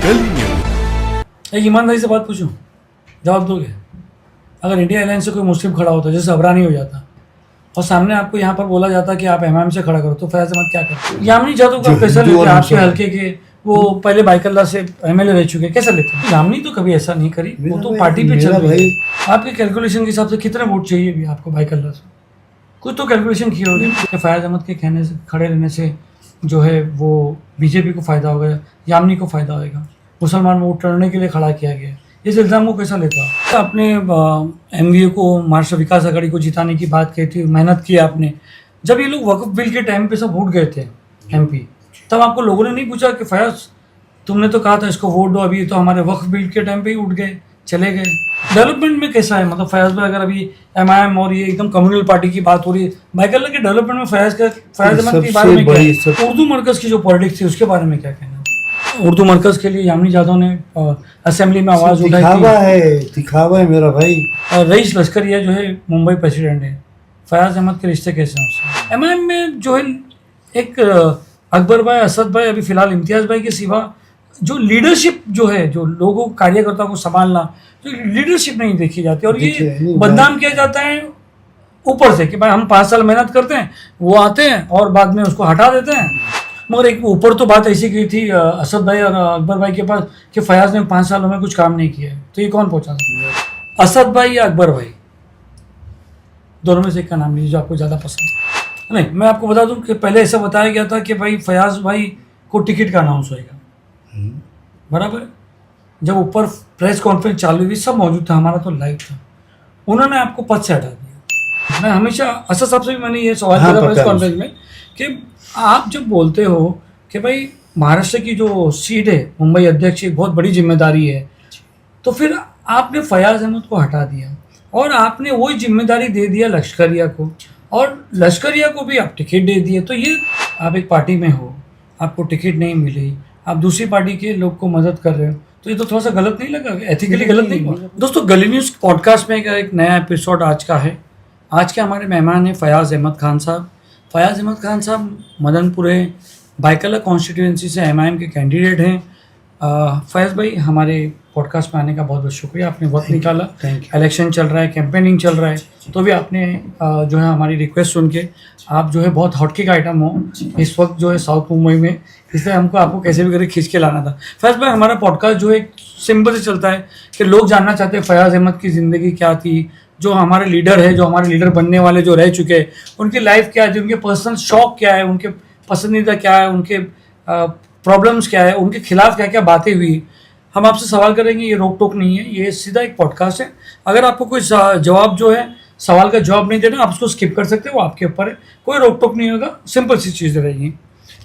गली न्यूज। एक ईमानदारी से बात पूछूं, जवाब दोगे? अगर इंडिया अलायंस से कोई मुस्लिम खड़ा होता, जैसे अबरानी हो जाता, और सामने आपको यहाँ पर बोला जाता कि आप एमआईएम से खड़ा करो, तो फैयाज अहमद क्या करते? यामिनी जादव का कैसा लेते? आपके हल्के के वो पहले बाइकल्ला से एमएलए रह चुके, कैसा लेते? यामिनी तो कभी ऐसा नहीं करी, वो तो पार्टी पे चल रही है। आपके कैलकुलेशन के हिसाब से कितने वोट चाहिए भी आपको बाइकल्ला से? कुछ तो कैलकुलेशन की होगी कि फैयाज अहमद के कहने से, खड़े रहने से जो है वो बीजेपी को फ़ायदा होगा, यामिनी को फ़ायदा होगा, मुसलमान वोट टर्ने के लिए खड़ा किया गया। इस इल्ज़ाम को कैसा लेता? आपने एमवीए को, महाराष्ट्र विकास आघाड़ी को जिताने की बात कही थी, मेहनत की आपने। जब ये लोग वक्फ बिल के टाइम पे सब उठ गए थे एमपी, तब आपको लोगों ने नहीं पूछा कि फयाज तुमने तो कहा था इसको वोट दो, अभी तो हमारे वक्फ बिल के टाइम पे ही उठ गए, चले गए। डेवलपमेंट में कैसा है? मतलब फयाज भाई, अगर अभी एमआईएम और ये एकदम कम्युनल पार्टी की बात हो रही है, बाइकल्ला के डेवलपमेंट में फयाज अहमद के बारे में क्या? उर्दू मरकज की जो पॉलिटिक्स थी उसके बारे में क्या कहना? उर्दू मरकज के लिए यामिनी जादव ने असेंबली में आवाज़ उठाई थी। दिखावा है मेरा भाई। रईस लश्करिया जो है मुंबई प्रेसिडेंट है, फयाज अहमद के रिश्ते कैसे हैं उससे? एमआईएम में जो है एक अकबर भाई, असद भाई, अभी फिलहाल इम्तियाज़ भाई के सिवा जो लीडरशिप जो है, जो लोगों कार्यकर्ता को संभालना, तो लीडरशिप नहीं देखी जाती, और ये बदनाम किया जाता है ऊपर से कि भाई हम 5 साल मेहनत करते हैं, वो आते हैं और बाद में उसको हटा देते हैं। मगर एक ऊपर तो बात ऐसी की थी असद भाई और अकबर भाई के पास कि फयाज ने 5 सालों में कुछ काम नहीं किया है, तो ये कौन पहुंचा सकता है? असद भाई या अकबर भाई, दोनों में से एक का नाम लीजिए जो आपको ज़्यादा पसंद है। नहीं, मैं आपको बता दूं कि पहले ऐसा बताया गया था कि भाई फयाज भाई को टिकट का अनाउंस होएगा, बराबर। जब ऊपर प्रेस कॉन्फ्रेंस चालू हुई, सब मौजूद था, हमारा तो लाइव था, उन्होंने आपको पद से हटा दिया। मैं हमेशा असद साहब से भी मैंने ये सवाल किया प्रेस कॉन्फ्रेंस में कि आप जब बोलते हो कि भाई महाराष्ट्र की जो सीट है मुंबई अध्यक्ष, एक बहुत बड़ी जिम्मेदारी है, तो फिर आपने फयाज अहमद को हटा दिया और आपने वही जिम्मेदारी दे दिया लश्करिया को, और लश्करिया को भी आप टिकट दे दिए। तो ये आप एक पार्टी में हो, आपको टिकट नहीं मिली, आप दूसरी पार्टी के लोग को मदद कर रहे हो, तो ये तो थोड़ा सा गलत नहीं लगा? एथिकली गलत नहीं हुआ? दोस्तों, गली न्यूज़ पॉडकास्ट में एक नया एपिसोड आज का है। आज के हमारे मेहमान हैं फयाज अहमद खान साहब। फयाज अहमद खान साहब मदनपुरे बाइकल्ला कॉन्स्टिट्यूएंसी से एमआईएम के कैंडिडेट हैं। फयाज भाई, हमारे पॉडकास्ट में आने का बहुत बहुत शुक्रिया, आपने वक्त निकाला। इलेक्शन चल रहा है, कैंपेनिंग चल रहा है, तो भी आपने जो है हमारी रिक्वेस्ट सुन के, आप जो है बहुत हॉटकेक आइटम हो इस वक्त जो है साउथ मुंबई में, इसलिए हमको आपको कैसे भी करके खींच के लाना था। फयाज भाई, हमारा पॉडकास्ट जो है सिंपल से चलता है कि लोग जानना चाहते हैं फयाज अहमद की ज़िंदगी क्या थी, जो हमारे लीडर है, जो हमारे लीडर बनने वाले जो रह चुके हैं, उनकी लाइफ क्या है, उनके पर्सनल शौक क्या है, उनके पसंदीदा क्या है, उनके प्रॉब्लम्स क्या है, उनके खिलाफ क्या क्या बातें हुई। हम आपसे सवाल करेंगे, ये रोक टोक नहीं है, ये सीधा एक पॉडकास्ट है। अगर आपको कोई जवाब जो है, सवाल का जवाब नहीं देना, आप उसको स्किप कर सकते हो, वो आपके ऊपर है, कोई रोक टोक नहीं होगा, सिंपल सी चीज़ें रहेंगी।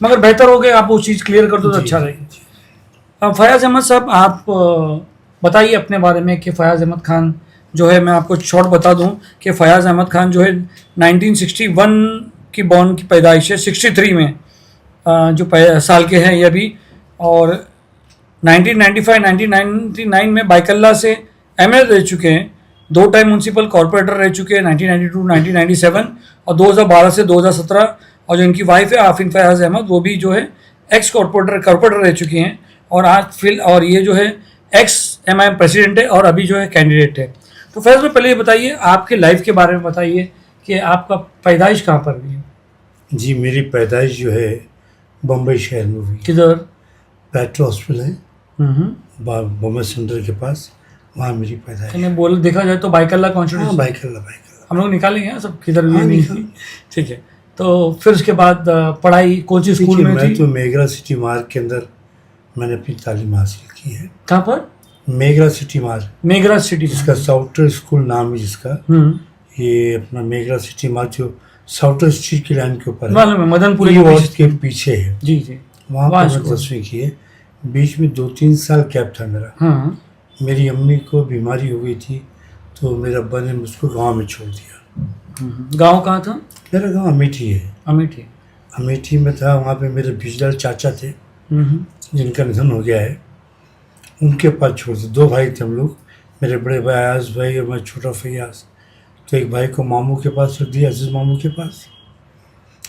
मगर बेहतर हो गए आप वो चीज़ क्लियर कर दो तो अच्छा रहेगा। फयाज अहमद साहब, आप बताइए अपने बारे में कि फयाज अहमद खान जो है, मैं आपको शॉर्ट बता दूं कि फयाज अहमद खान जो है 1961 की बॉर्न की पैदाइश है, 63 में जो साल के हैं ये अभी, और 1999 में बाइकल्ला से एमएलए रह चुके हैं, 2 टाइम म्यूनसिपल कॉर्पोरेटर रह चुके हैं, 1992, 1997 और 2012 से 2017। और जो इनकी वाइफ है आफरीन फयाज अहमद, वो भी जो है एक्स कॉर्पोरेटर रह चुकी हैं, और ये जो है एक्स एमआईएम प्रेसिडेंट है और अभी जो है कैंडिडेट है। तो फैज में पहले ये बताइए, आपके लाइफ के बारे में बताइए कि आपका पैदाइश कहाँ पर हुई? जी, मेरी पैदाइश जो है बम्बई शहर में हुई। किधर? पेट्रो हॉस्पिटल है बम्बई सेंटर के पास, वहाँ मेरी पैदाइश। बोल देखा जाए तो बाइकल्ला कॉन्स्टिट्यूएंसी। बाइकल्ला हम लोग निकालेंगे सब किधर हुई। ठीक है, तो फिर उसके बाद पढ़ाई कौन सी स्कूल में थी? तो मेगरा सिटी मार्ग के अंदर मैंने अपनी तालीम हासिल की है। कहाँ पर? मेगरा सिटी मार्ग, मेगरा सिटी, जिसका साउथर स्कूल नाम है, जिसका ये अपना मेगरा सिटी मार्ग जो साउथर स्ट्रीट की लाइन के ऊपर है, मदनपुर के पीछे है। जी जी, वहाँ पर मैं 10वीं की है। बीच में 2-3 साल कैप था मेरा। मेरी अम्मी को बीमारी हो गई थी, तो मेरे अब्बा ने मुझको गांव में छोड़ दिया। गांव कहाँ था? मेरा गांव अमेठी है। अमेठी में था। वहाँ पे मेरे बिजलाल चाचा थे, जिनका निधन हो गया है, उनके पास छोड़ दिया। 2 भाई थे हम लोग, मेरे बड़े भाई अयाज भाई और मैं छोटा फैयाज। तो एक भाई को मामू के पास रख दिया, अजीज मामू के पास,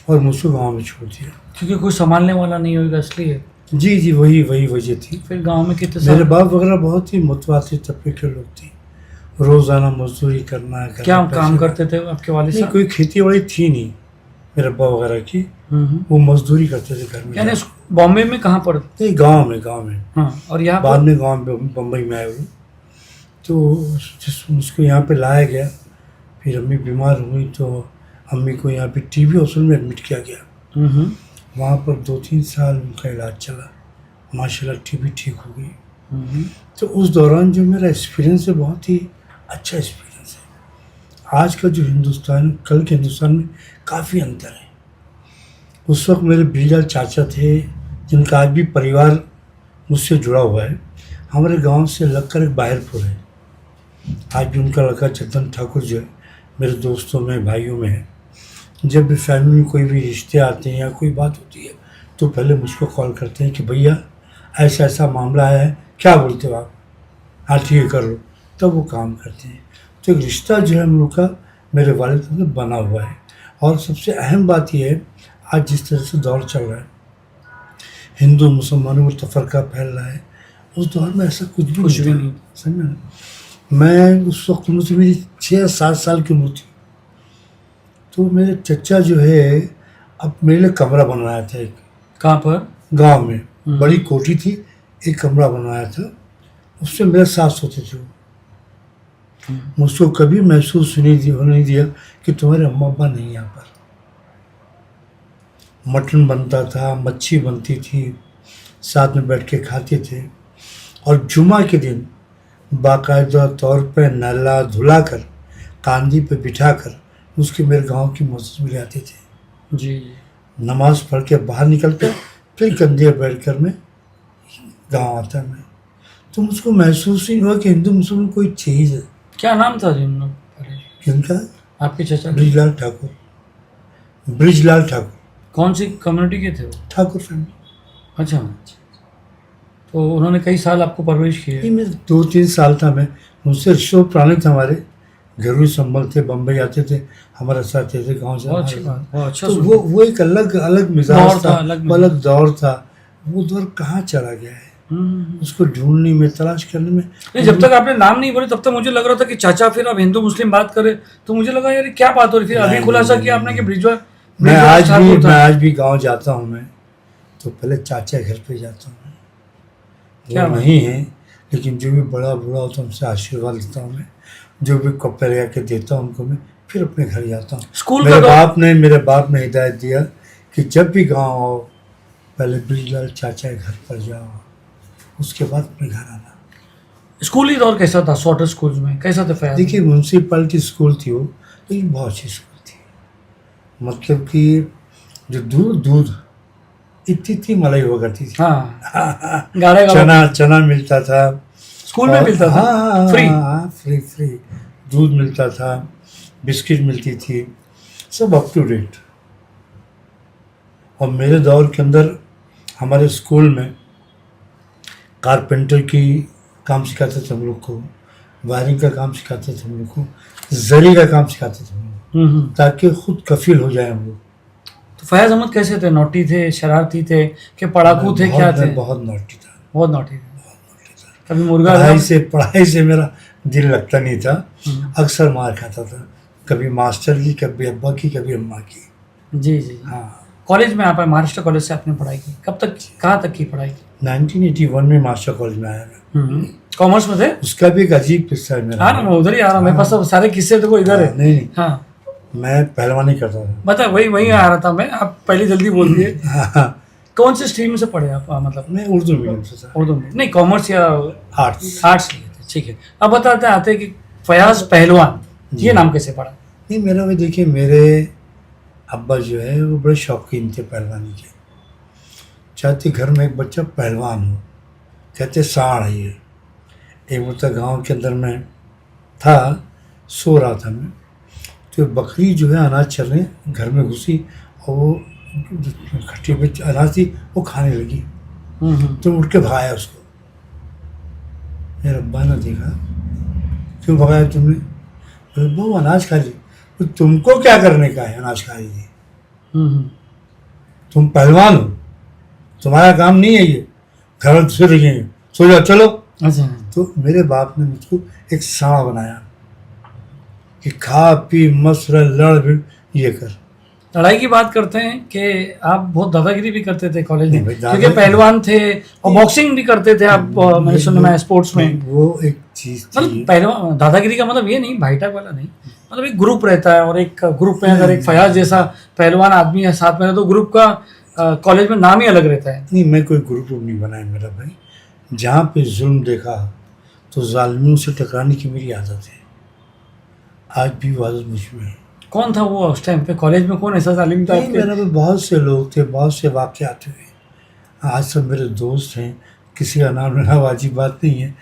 और मुझको गांव में छोड़ दिया। क्योंकि कोई संभालने वाला नहीं होगा इसलिए। जी जी, वही वही वजह थी। फिर गांव में कितने मेरे साल? बाप वगैरह बहुत ही मुतवाज़ी तबके के लोग थे। रोज़ाना मजदूरी करना, घर क्या में काम पैसे- करते थे आपके वालिद नहीं, साहब? कोई खेती बाड़ी थी नहीं मेरे बाप वगैरह की। हम्म। वो मजदूरी करते थे घर में यानी जाके। बॉम्बे में कहाँ पर? नहीं, गांव में। हाँ, और यहाँ बाद पर? में गांव में बम्बई में आए वो। तो उसको यहाँ पे लाया गया। फिर अम्मी बीमार हुई तो अम्मी को यहाँ पे टीबी हॉस्पिटल में एडमिट किया गया। हम्म। वहाँ पर 2-3 साल उनका इलाज चला। माशाल्लाह टीबी ठीक हो गई। हम्म। तो उस दौरान जो मेरा एक्सपीरियंस है, बहुत ही अच्छा एक्सपीरियंस है। आज का जो हिंदुस्तान, कल के हिंदुस्तान में काफ़ी अंतर है। उस वक्त मेरे बीरलाल चाचा थे, जिनका आज भी परिवार मुझसे जुड़ा हुआ है। हमारे गांव से लगकर एक बाहरपुर है। आज भी उनका लड़का चंदन ठाकुर जो है मेरे दोस्तों में, भाइयों में है। जब भी फैमिली में कोई भी रिश्ते आते हैं या कोई बात होती है तो पहले मुझको कॉल करते हैं कि भैया ऐसा ऐसा मामला आया है, क्या बोलते हो आप? हाँ ठीक है, कर लो। तब वो काम करते हैं। तो एक रिश्ता जो है हम लोग का मेरे वालिद से बना हुआ है। और सबसे अहम बात यह है, आज जिस तरह से दौर चल रहा है, हिंदू मुसलमानों में तफरका फैल रहा है, उस दौर में ऐसा कुछ भी नहीं। समझ में? मैं उस वक्त उम्र थी मेरी 6-7 साल की उम्र थी। तो मेरे चचा जो है अब मेरे लिए कमरा बनवाया था एक कहाँ पर? गांव में। बड़ी कोठी थी, एक कमरा बनवाया था। उससे मेरे साथ सोते थे वो। मुझको कभी महसूस होने दिया कि तुम्हारे अम्मा अब्बा नहीं यहाँ पर। मटन बनता था, मच्छी बनती थी, साथ में बैठ के खाते थे। और जुमा के दिन बाकायदा तौर पे नहला धुला कर, कांधी पे बिठा कर उसके मेरे गांव की मस्जिद में ले आते थे। जी। नमाज पढ़ के बाहर निकल कर फिर कंधे पर बैठ कर मैं गाँव आता मैं। तो मुझको महसूस ही हुआ कि हिंदू मुसलमान कोई चीज़ है। क्या नाम था जी उन लोग? जिनका आपके चचा? ब्रिजलाल ठाकुर। ब्रिजलाल ठाकुर, कौन सी कम्युनिटी के थे वो? ठाकुर फैमिली। अच्छा। तो उन्होंने कई साल आपको परवरिश की है? नहीं, मैं 2-3 साल था। मैं उनसे रिश्ते पुराने थे हमारे, घरेलू संबंध थे। बम्बई आते थे, हमारे साथ थे गाँव से। बहुत अच्छी बात, बहुत अच्छा। तो वो एक अलग मिजाज दौर था, अलग वो अलग दौर था। वो दौर कहाँ चला गया है, उसको ढूंढने में, तलाश करने में। नहीं, जब तक आपने नाम नहीं बोले तब तक मुझे लग रहा था कि चाचा, फिर आप हिंदू मुस्लिम बात करें तो मुझे लगा यार क्या बात हो रही। फिर अभी खुलासा किया आपने कि ब्रिजवा मैं आज भी गांव जाता हूं मैं तो पहले चाचा घर पे जाता हूँ। क्या वो नहीं है, लेकिन जो भी बड़ा बूढ़ा होता है उनसे आशीर्वाद लेता हूँ मैं। जो भी कपड़े लगा के देता हूँ उनको, मैं फिर अपने घर जाता हूँ। स्कूल मेरे बाप ने हिदायत दिया कि जब भी गाँव आओ पहले ब्रिजलाल चाचा के घर पर जाओ, उसके बाद अपने घर आना। स्कूली दौर कैसा था? सॉर्टर स्कूल में कैसा था फैयाज? देखिए, म्यूनसिपैलिटी स्कूल थी वो, लेकिन बहुत अच्छी स्कूल थी। मतलब कि जो दूध इतनी मलाई हुआ करती थी। हाँ, गाढ़ा चना मिलता था स्कूल में, मिलता था फ्री दूध मिलता था, बिस्किट मिलती थी, सब अप टू डेट। और मेरे दौर के अंदर हमारे स्कूल में कारपेंटर की काम सिखाते थे हम लोग को, वायरिंग का काम सिखाते थे हम लोग को, जरी का काम सिखाते थे हम लोग, ताकि खुद कफील हो जाए हम लोग। तो फैयाज अहमद कैसे थे? नोटी थे, शरारती थे, कि पढ़ाकू थे, क्या थे? बहुत नोटी था। बहुत नोटी थे। कभी मुर्गा पढ़ाई से मेरा दिल लगता नहीं था। अक्सर मार खाता था, कभी मास्टर की, कभी अब्बा की, कभी अम्मा की। जी। हाँ। कॉलेज में आप महाराष्ट्र कॉलेज से आपने पढ़ाई की? कब तक, कहाँ तक की पढ़ाई की? 1981 में मास्टर कॉलेज में आया मैं। कॉमर्स में थे? उसका भी एक अजीब किस्सा है मेरा। हाँ, मैं उधर ही आ रहा हूँ। मेरे पास सब सारे किस्से तो इधर है। नहीं, हाँ, मैं पहलवानी करता था। बता, वही आ रहा था मैं। आप पहले जल्दी बोल दिए। कौन से स्ट्रीम से पढ़े आप? मतलब मैं उर्दू मीडियम से था। उर्दू में? नहीं, कॉमर्स या आर्ट्स लिए थे। ठीक है। अब बताते आते कि फयाज पहलवान ये नाम कैसे पड़ा? नहीं, मेरा भी देखिए, मेरे अब्बा जो है वो बड़े शौकीन थे पहलवानी के। चाहते घर में एक बच्चा पहलवान हो, कहते साढ़ है ये। एक मतलब गांव के अंदर में था, सो रहा था मैं, तो बकरी जो है अनाज चलने घर में घुसी और वो खट्टी में अनाज थी वो खाने लगी। तो उठ के भगाया उसको। मेरे अब्बा ने देखा, क्यों भगाया तुमने? बोले वो अनाज खा ली। तो तुमको क्या करने का है अनाज खा लीजिए, तुम पहलवान हो, तुम्हारा काम नहीं है ये, घर से रहिए, सो जाओ चलो। अच्छा। तो मेरे बाप ने मुझको एक साड़ा बनाया कि खा पी मस्त रह, लड़ भी ये कर। लड़ाई की बात करते हैं कि आप बहुत दादागिरी भी करते थे कॉलेज नहीं में, भाई, क्योंकि पहलवान थे और बॉक्सिंग भी करते थे आप, मैंने सुना मैं स्पोर्ट्स में। वो एक चीज मतलब थी। पहलवान दादागिरी का मतलब ये नहीं भाईटाक वाला नहीं, मतलब एक ग्रुप रहता है और एक ग्रुप में अगर एक फयाज जैसा पहलवान आदमी है साथ में रहे तो ग्रुप का कॉलेज में नाम ही अलग रहता है। नहीं, मैं कोई ग्रुप नहीं बनाया मेरा भाई। जहाँ पे जुल्म देखा तो जालिमों से टकराने की मेरी आदत है, आज भी वो आदत मुझ में है। कौन था वो उस टाइम पे कॉलेज में, कौन ऐसा जालिम था नहीं, आपके? मेरा भी बहुत से लोग थे, बहुत से वाक़यात हुए। आज सब मेरे दोस्त हैं, किसी का नाम लेना वाजिब बात नहीं है।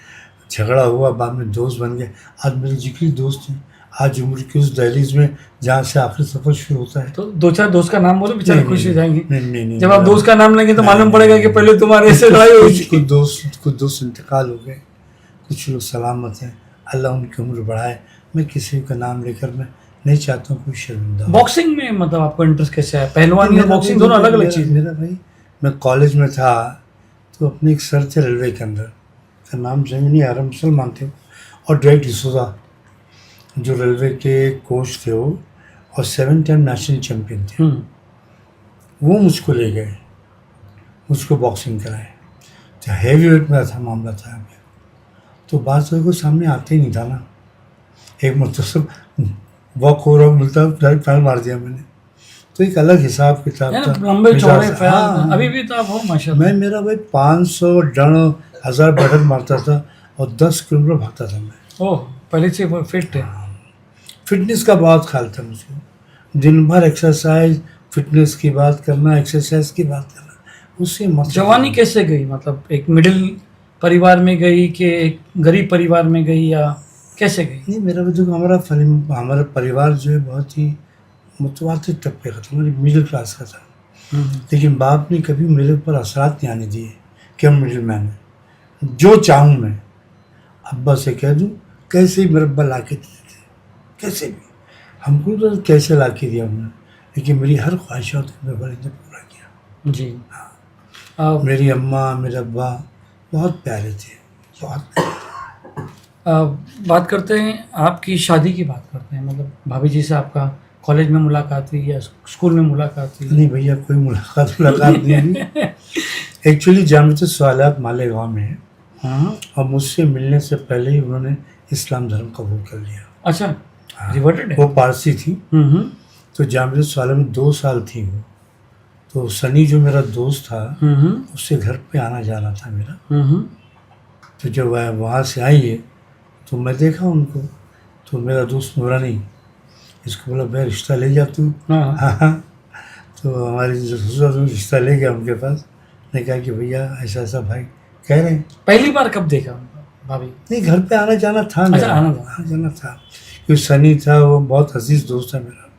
झगड़ा हुआ, बाद में दोस्त बन गए, आज मेरे जिगरी दोस्त हैं। आज उम्र की उस दहलीज में जहाँ से आखिरी सफ़र शुरू होता है। तो दो चार दोस्त का नाम बोलो, बेचारे नहीं, खुश हो नहीं, जाएंगे। नहीं, जब आप दोस्त का नाम लेंगे तो नहीं, मालूम नहीं, पड़ेगा कि पहले तुम्हारे ऐसे लड़ाई हुई थी। कुछ दोस्त इंतकाल हो गए, कुछ लोग सलामत हैं, अल्लाह उनकी उम्र बढ़ाए। मैं किसी का नाम लेकर मैं नहीं चाहता हूँ कोई शर्मिंदा हो। बॉक्सिंग में मतलब आपको इंटरेस्ट कैसे है? पहलवानी और बॉक्सिंग दोनों अलग अलग चीज़ है। मेरा भाई, मैं कॉलेज में था तो अपने एक सर थे रेलवे के अंदर, का नाम जमीनी आरम मुसलमान थे, और डायरेक्ट डिसूजा जो रेलवे के कोच थे वो, और 7 टाइम नेशनल चैम्पियन थे। वो मुझको ले गए, मुझको बॉक्सिंग कराए। तो हैवी वेट में था मामला था यहाँ पे, तो बात को सामने आते ही नहीं था ना। एक मतलब वॉक हो रहा मिलता, डायरेक्ट पैर मार दिया मैंने। तो एक अलग हिसाब किताब था। लंबे चौड़े मिजाज- फैल, हाँ, अभी भी तो आप हो माशाल्लाह। मैं मेरा भाई 500 डन 1000 बैठक मारता था और 10 किलोमीटर भागता था मैं। ओह, पहले से फिट है। फिटनेस का बहुत ख्याल था मुझको, दिन भर एक्सरसाइज, फिटनेस की बात करना, एक्सरसाइज की बात करना, उससे मत। जवानी कैसे गई? मतलब एक मिडिल परिवार में गई कि एक गरीब परिवार में गई, या कैसे गई? नहीं, मेरा भी तो हमारा परिवार जो है बहुत ही मुतवातिर तबके का था, हमारी मिडिल क्लास का था। लेकिन बाप ने कभी मेरे ऊपर असरात नहीं आने दिए कि हम मिडिल मैन हैं। जो चाहूँ मैं अब्बा से कह दूँ, कैसे ही मेरे अब्बा ला के देते थे, कैसे भी। हमको तो कैसे ला के दिया उन्होंने, लेकिन मेरी हर ख्वाहिशात को मेरे वालिद ने पूरा किया। जी। मेरी अम्मा, मेरे अब्बा बहुत प्यारे थे, बहुत प्यारे। बात करते हैं आपकी शादी की, बात करते हैं। मतलब भाभी जी से आपका कॉलेज में मुलाकात हुई या स्कूल में मुलाकात हुई? नहीं भैया, कोई मुलाकात नहीं हुई। एक्चुअली जामिया सवालात मालेगांव में है, हाँ। और मुझसे मिलने से पहले ही उन्होंने इस्लाम धर्म कबूल कर लिया। अच्छा, हाँ, रिवर्टेड है। वो पारसी थी, हम्म। तो जामिया सवालात में 2 साल थी वो। तो सनी जो मेरा दोस्त था, उससे घर पे आना जाना था मेरा। तो जब वह वहाँ से आई है तो मैं देखा उनको, तो मेरा दोस्त नूरानी इसको बोला, भाई रिश्ता ले जा तू। हाँ। तो हमारी जो ससुर तो रिश्ता ले गया उनके पास, ने कहा कि भैया ऐसा ऐसा भाई कह रहे हैं। पहली बार कब देखा उनको भाभी? नहीं, घर पे आना जाना था अच्छा, मेरा, आना जाना था, क्योंकि सनी था, वो बहुत अजीज दोस्त था मेरा,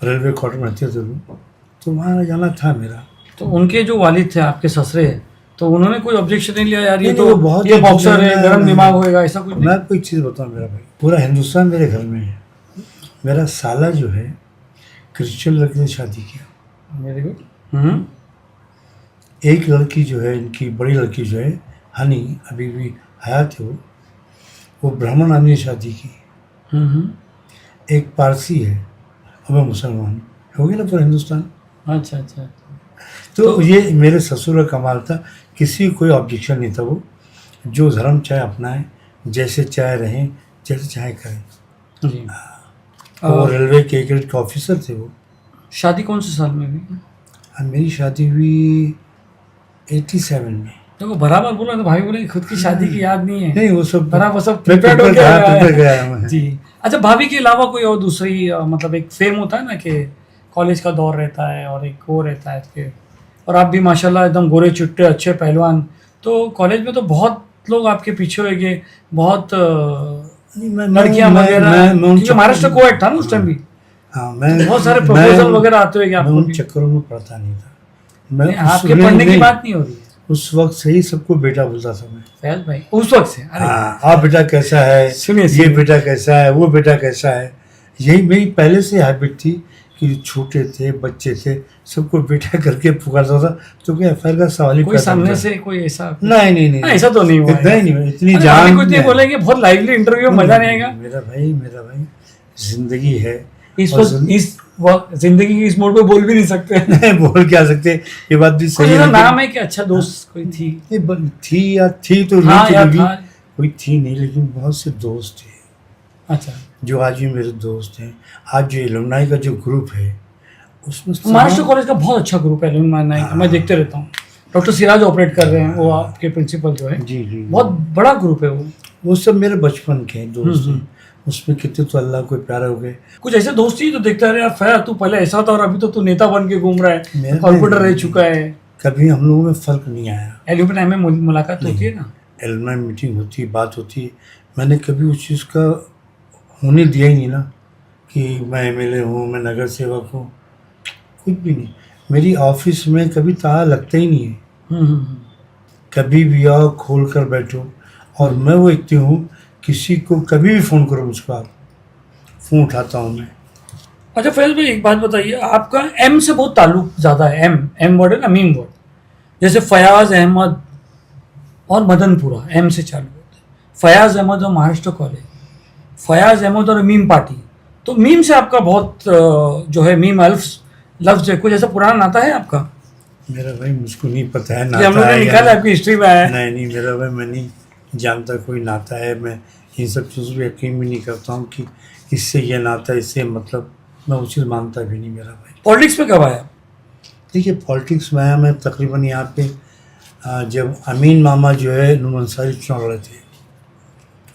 रेलवे क्वार्टर में रहते थे वो, तो वहाँ आना जाना था मेरा। तो उनके जो वालिद थे आपके ससुरे, तो उन्होंने कोई ऑब्जेक्शन नहीं लिया यार ये नहीं, तो वो बहुत ये ही बॉक्सर है, नहीं, गरम नहीं, दिमाग होएगा, ऐसा कुछ नहीं? मैं आपको एक चीज़ बताऊँ मेरा भाई, पूरा हिंदुस्तान मेरे घर में है। मेरा साला जो है क्रिश्चियन लड़के से शादी किया। Very good. एक लड़की जो है, इनकी बड़ी लड़की जो है हनी, अभी भी हयात है वो ब्राह्मण आदमी से शादी की। एक पारसी है और मैं मुसलमान, हो गया ना पूरा हिंदुस्तान। अच्छा अच्छा। तो ये मेरे ससुर का कमाल था, किसी को कोई ऑब्जेक्शन नहीं था। वो जो धर्म चाहे अपनाएं, जैसे चाहे रहें, जैसे चाहे करें। जी। वो रेलवे के एक ऑफिसर थे वो। शादी कौन से साल में हुई? और मेरी शादी हुई 87 में। देखो बराबर बोला तो भाई बोले खुद की शादी की याद नहीं है। नहीं, वो सब बराबर सब मैं प्रिपेयर्ड हो प्रिपेयर गया गया मैं। जी। अच्छा, भाभी के अलावा कोई और दूसरी मतलब एक फेम होता है ना कि कॉलेज का दौर रहता है और एक वो रहता है कि, और आप भी माशाल्लाह एकदम गोरे चुट्टे अच्छे पहलवान, तो कॉलेज में तो बहुत लोग आपके पीछे होंगे, बहुत लड़कियां वगैरह, क्योंकि महाराष्ट्र कोएड था ना उस टाइम भी। हाँ, मैं बहुत सारे प्रपोजल वगैरह आते होंगे मैं आपको उन भी। चक्करों में पढ़ता नहीं था। मैं आपके पढ़ने की बात नहीं हो रही है उस वक्त से ही सबको बेटा बोलता था मैं। फैज भाई उस वक्त से? अरे हाँ, आप बेटा कैसा है, सुनिए ये बेटा कैसा है, वो बेटा कैसा है, यही मेरी पहले से हैबिट थी कि कि जो छोटे थे बच्चे थे सबको बैठा करके पुकारता था, तो क्या एफआईआर का सवाल ही कोई पैदा सामने होता। से कोई ऐसा नहीं हाँ, ऐसा तो नहीं हुआ इतना है। ही नहीं हुआ, इतनी अरे, जान अभी कुछ नहीं है। बोलेंगे, बहुत लाइवली इंटरव्यू, मजा नहीं आएगा। मेरा भाई जिंदगी है। इस और वक्त इस जिंदगी की इस मोड़ पे बोल भी नहीं सकते। नहीं बोल क्या सकते, ये बात भी कुछ सही ऐसा है। नाम है कि अच्छा दोस्त कोई थी? थी तो हाँ नहीं यार थी, था। कोई थी नहीं, लेकिन बहुत से दोस्त थे अच्छा, जो आज भी मेरे दोस्त हैं। आज जो एलुमनाई का जो ग्रुप है उसमें महाराष्ट्र कॉलेज का बहुत अच्छा ग्रुप है एलुमनाई का, मैं देखते रहता हूँ। डॉक्टर सिराज ऑपरेट कर रहे हैं, वो आपके प्रिंसिपल जो है, जी बहुत बड़ा ग्रुप है वो। वो सब मेरे बचपन के दोस्त हैं। उसमें कितने तो अल्लाह को प्यारे हो गए। कुछ ऐसे दोस्त ही तो देखता रहे यार, फैज तू पहले ऐसा था और अभी तो तू नेता बन के घूम रहा है, मेरा- कॉर्पोरेटर रह चुका है। कभी हम लोगों में फर्क नहीं आया। एलुमनाई में मुलाकात होती है ना, एलुमनाई मीटिंग होती, बात होती, मैंने कभी उस चीज़ का होने दिया ही नहीं ना कि मैं एमएलए हूँ, मैं नगर सेवक हूँ, कुछ भी नहीं। मेरी ऑफिस में कभी ताला लगता ही नहीं है। कभी भी आओ खोल कर बैठो। और मैं वो व्यक्ति हूँ, किसी को कभी भी फ़ोन करो मुझको, आप फ़ोन उठाता हूँ मैं। अच्छा फैज भाई, एक बात बताइए, आपका एम से बहुत ताल्लुक ज़्यादा है। एम वर्ड है ना, मीम वर्ड। जैसे फयाज अहमद और मदनपुरा एम से चालू होते हैं। फयाज अहमद और महाराष्ट्र कॉलेज, फयाज अहमद और मीम पार्टी। तो मीम से आपका बहुत जो है मीम लफ्ज है, कुछ ऐसा पुराना नाता है आपका? मेरा भाई मुझको नहीं पता है कि हम लोग ने निकाला आपकी हिस्ट्री में आया है। नहीं मेरा भाई, मैं नहीं जानता कोई नाता है। मैं इन सब चीज़ों पर यकीन भी नहीं करता हूँ कि इससे ये नाता, इससे मतलब मैं वो चीज़ मानता भी नहीं मेरा भाई। पॉलिटिक्स में कब आया? देखिए पॉलिटिक्स में आया मैं तकरीबन यहाँ पे जब अमीन मामा जो है नूर अंसारी चुनाव लड़े थे,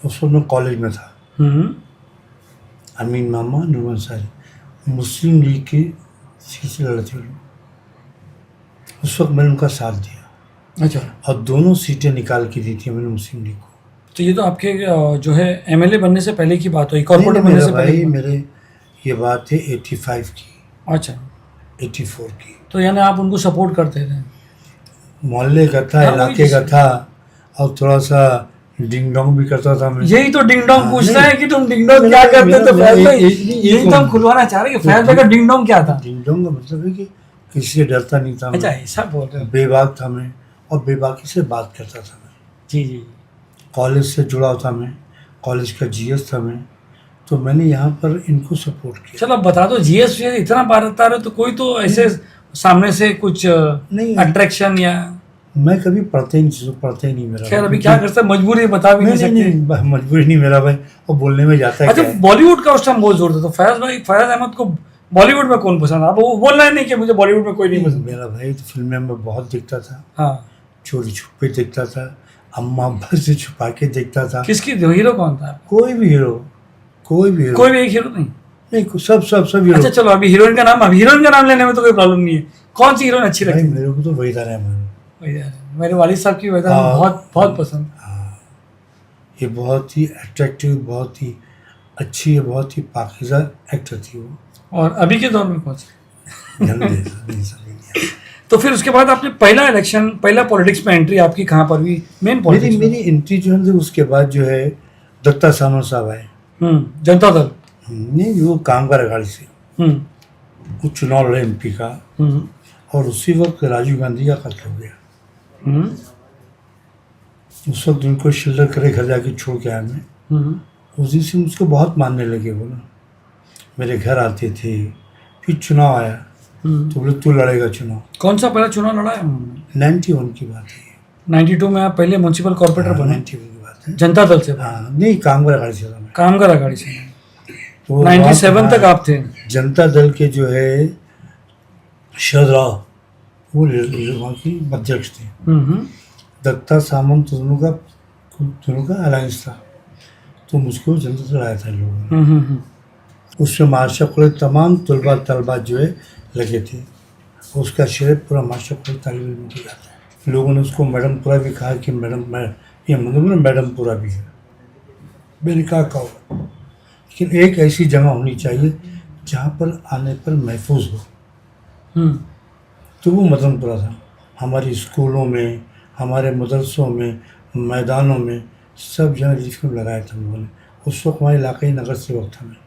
उस वक्त मैं कॉलेज में था। अमीन मामा नूर अंसारी मुस्लिम लीग की सीट से लड़े थे वो लोग। उस वक्त मैंने उनका साथ दिया अच्छा, और दोनों सीटें निकाल के दी थी मैंने मुस्लिम लीग को। तो ये तो आपके जो है एमएलए बनने से पहले की बात हुई, नहीं, कॉर्पोरेटर बनने मेरा से पहले भाई की बात। मेरे ये बात है 85 की, अच्छा, 84 की। तो यानी आप उनको सपोर्ट करते थे? मोहल्ले का था, हाँ, इलाके वही का था, और थोड़ा सा डिंग डोंग भी करता था मैं। यही तो डिंग डोंग हाँ, पूछना नहीं। है कि तुम डिंग डोंग मेरा- क्या करते मेरा- थे फैज मेरा- भाई? ये- यही तो हम खुलवाना चाह रहे हैं कि फैज भाई का डिंग डोंग क्या था। डिंग डोंग का मतलब है कि किसी से डरता नहीं था मैं। अच्छा, ऐसा बोल रहे हो? बेबाक था मैं और बेबाकी से बात करता था मैं। जी जी। कॉलेज से जुड़ा था मैं, कॉलेज का जीएस था मैं, तो मैंने यहाँ पर इनको सपोर्ट किया। चलो अब बता दो, जीएस इतना बता रहे हो तो कोई तो ऐसे सामने से कुछ नहीं। अट्रैक्शन या मैं कभी पढ़ते ही नहीं, चीज़ों पढ़ते ही नहीं मेरा खैर भाई। अभी क्या कर सकते, मजबूरी है, बता भी नहीं सकते। मजबूरी नहीं मेरा भाई, और बोलने में जाता है अच्छा, क्या है। बॉलीवुड का उस टाइम बहुत जोर था, तो फयाज अहमद को बॉलीवुड में कौन पसंद? आप वो बोलना है नहीं कि मुझे बॉलीवुड में कोई नहीं पसंद। मेरा भाई तो फिल्में में बहुत देखता था, हाँ, चोरी छुपे देखता था, अम्मा अब्बा से छुपा के देखता था। किसकी हीरो कौन था? कोई भी हीरो, कोई भी हीरो कोई भी एक हीरो नहीं? नहीं, सब हीरो। अच्छा चलो, अभी हीरोइन का नाम लेने में तो कोई प्रॉब्लम नहीं है। कौन सी हीरोइन अच्छी भाई लगती मेरे को तो वहीदा रहमान। है? मेरे वालिद साहब की वजह हाँ। बहुत पसंद। ये बहुत ही अट्रैक्टिव, बहुत ही अच्छी है, बहुत ही पाकीज़ा एक्टर थी वो। और अभी के दौर में कौन सी? गंदे नहीं समझ। तो फिर उसके बाद आपने पहला पॉलिटिक्स में एंट्री आपकी कहाँ पर हुई? मेन पॉलिटिक्स में? मेरी एंट्री जो है उसके बाद जो है दत्ता सामंत साहब आए। जनता दल। नहीं, वो कामगार अघाड़ी से हम्म, वो चुनाव लड़े एमपी का, हम्म, और उसी वक्त राजीव गांधी का कत्ल हो गया। हम्म, उस वक्त उनको शिल्लर करे घर जाके छोड़ के आया मैं। हम्म। उस दिन से मुझको बहुत मानने लगे वो ना, मेरे घर आते थे। फिर चुनाव आया तो बोले तू लड़ेगा चुनाव। कौन सा पहला चुनाव लड़ा है उन्होंने? 91 की बात है। 92 में आप पहले म्यूनसिपल कॉर्पोरेटर बने 91 की बात है। जनता दल से? हाँ, नहीं, कामगार अघाड़ी से था मैं। कामगार अघाड़ी से। तो 97 तक आप थे? जनता दल के जो है शरद राव वो वहाँ की अध्यक्ष थे। दत्ता सामंत दोनों का अलायंस था, तो मुझको जनता दल आया था लोगों ने। उसमें महाराष्ट्र कॉलेज तमाम तलबा जो है लगे थे, उसका श्रेय पूरा महाराष्ट्र कॉलेज तालिब इल्म को जाता है। लोगों ने उसको मैडम पूरा भी कहा कि ये मतलब मैडम पूरा भी है। मैंने कहा लेकिन एक ऐसी जगह होनी चाहिए जहाँ पर आने पर महफूज हो, तो वो मदनपुरा था। हमारे स्कूलों में, हमारे मदरसों में, मैदानों में सब जगह लिख में लगाया था लोगों ने। उस वक्त हमारे इलाके नगर सेवक था मैं।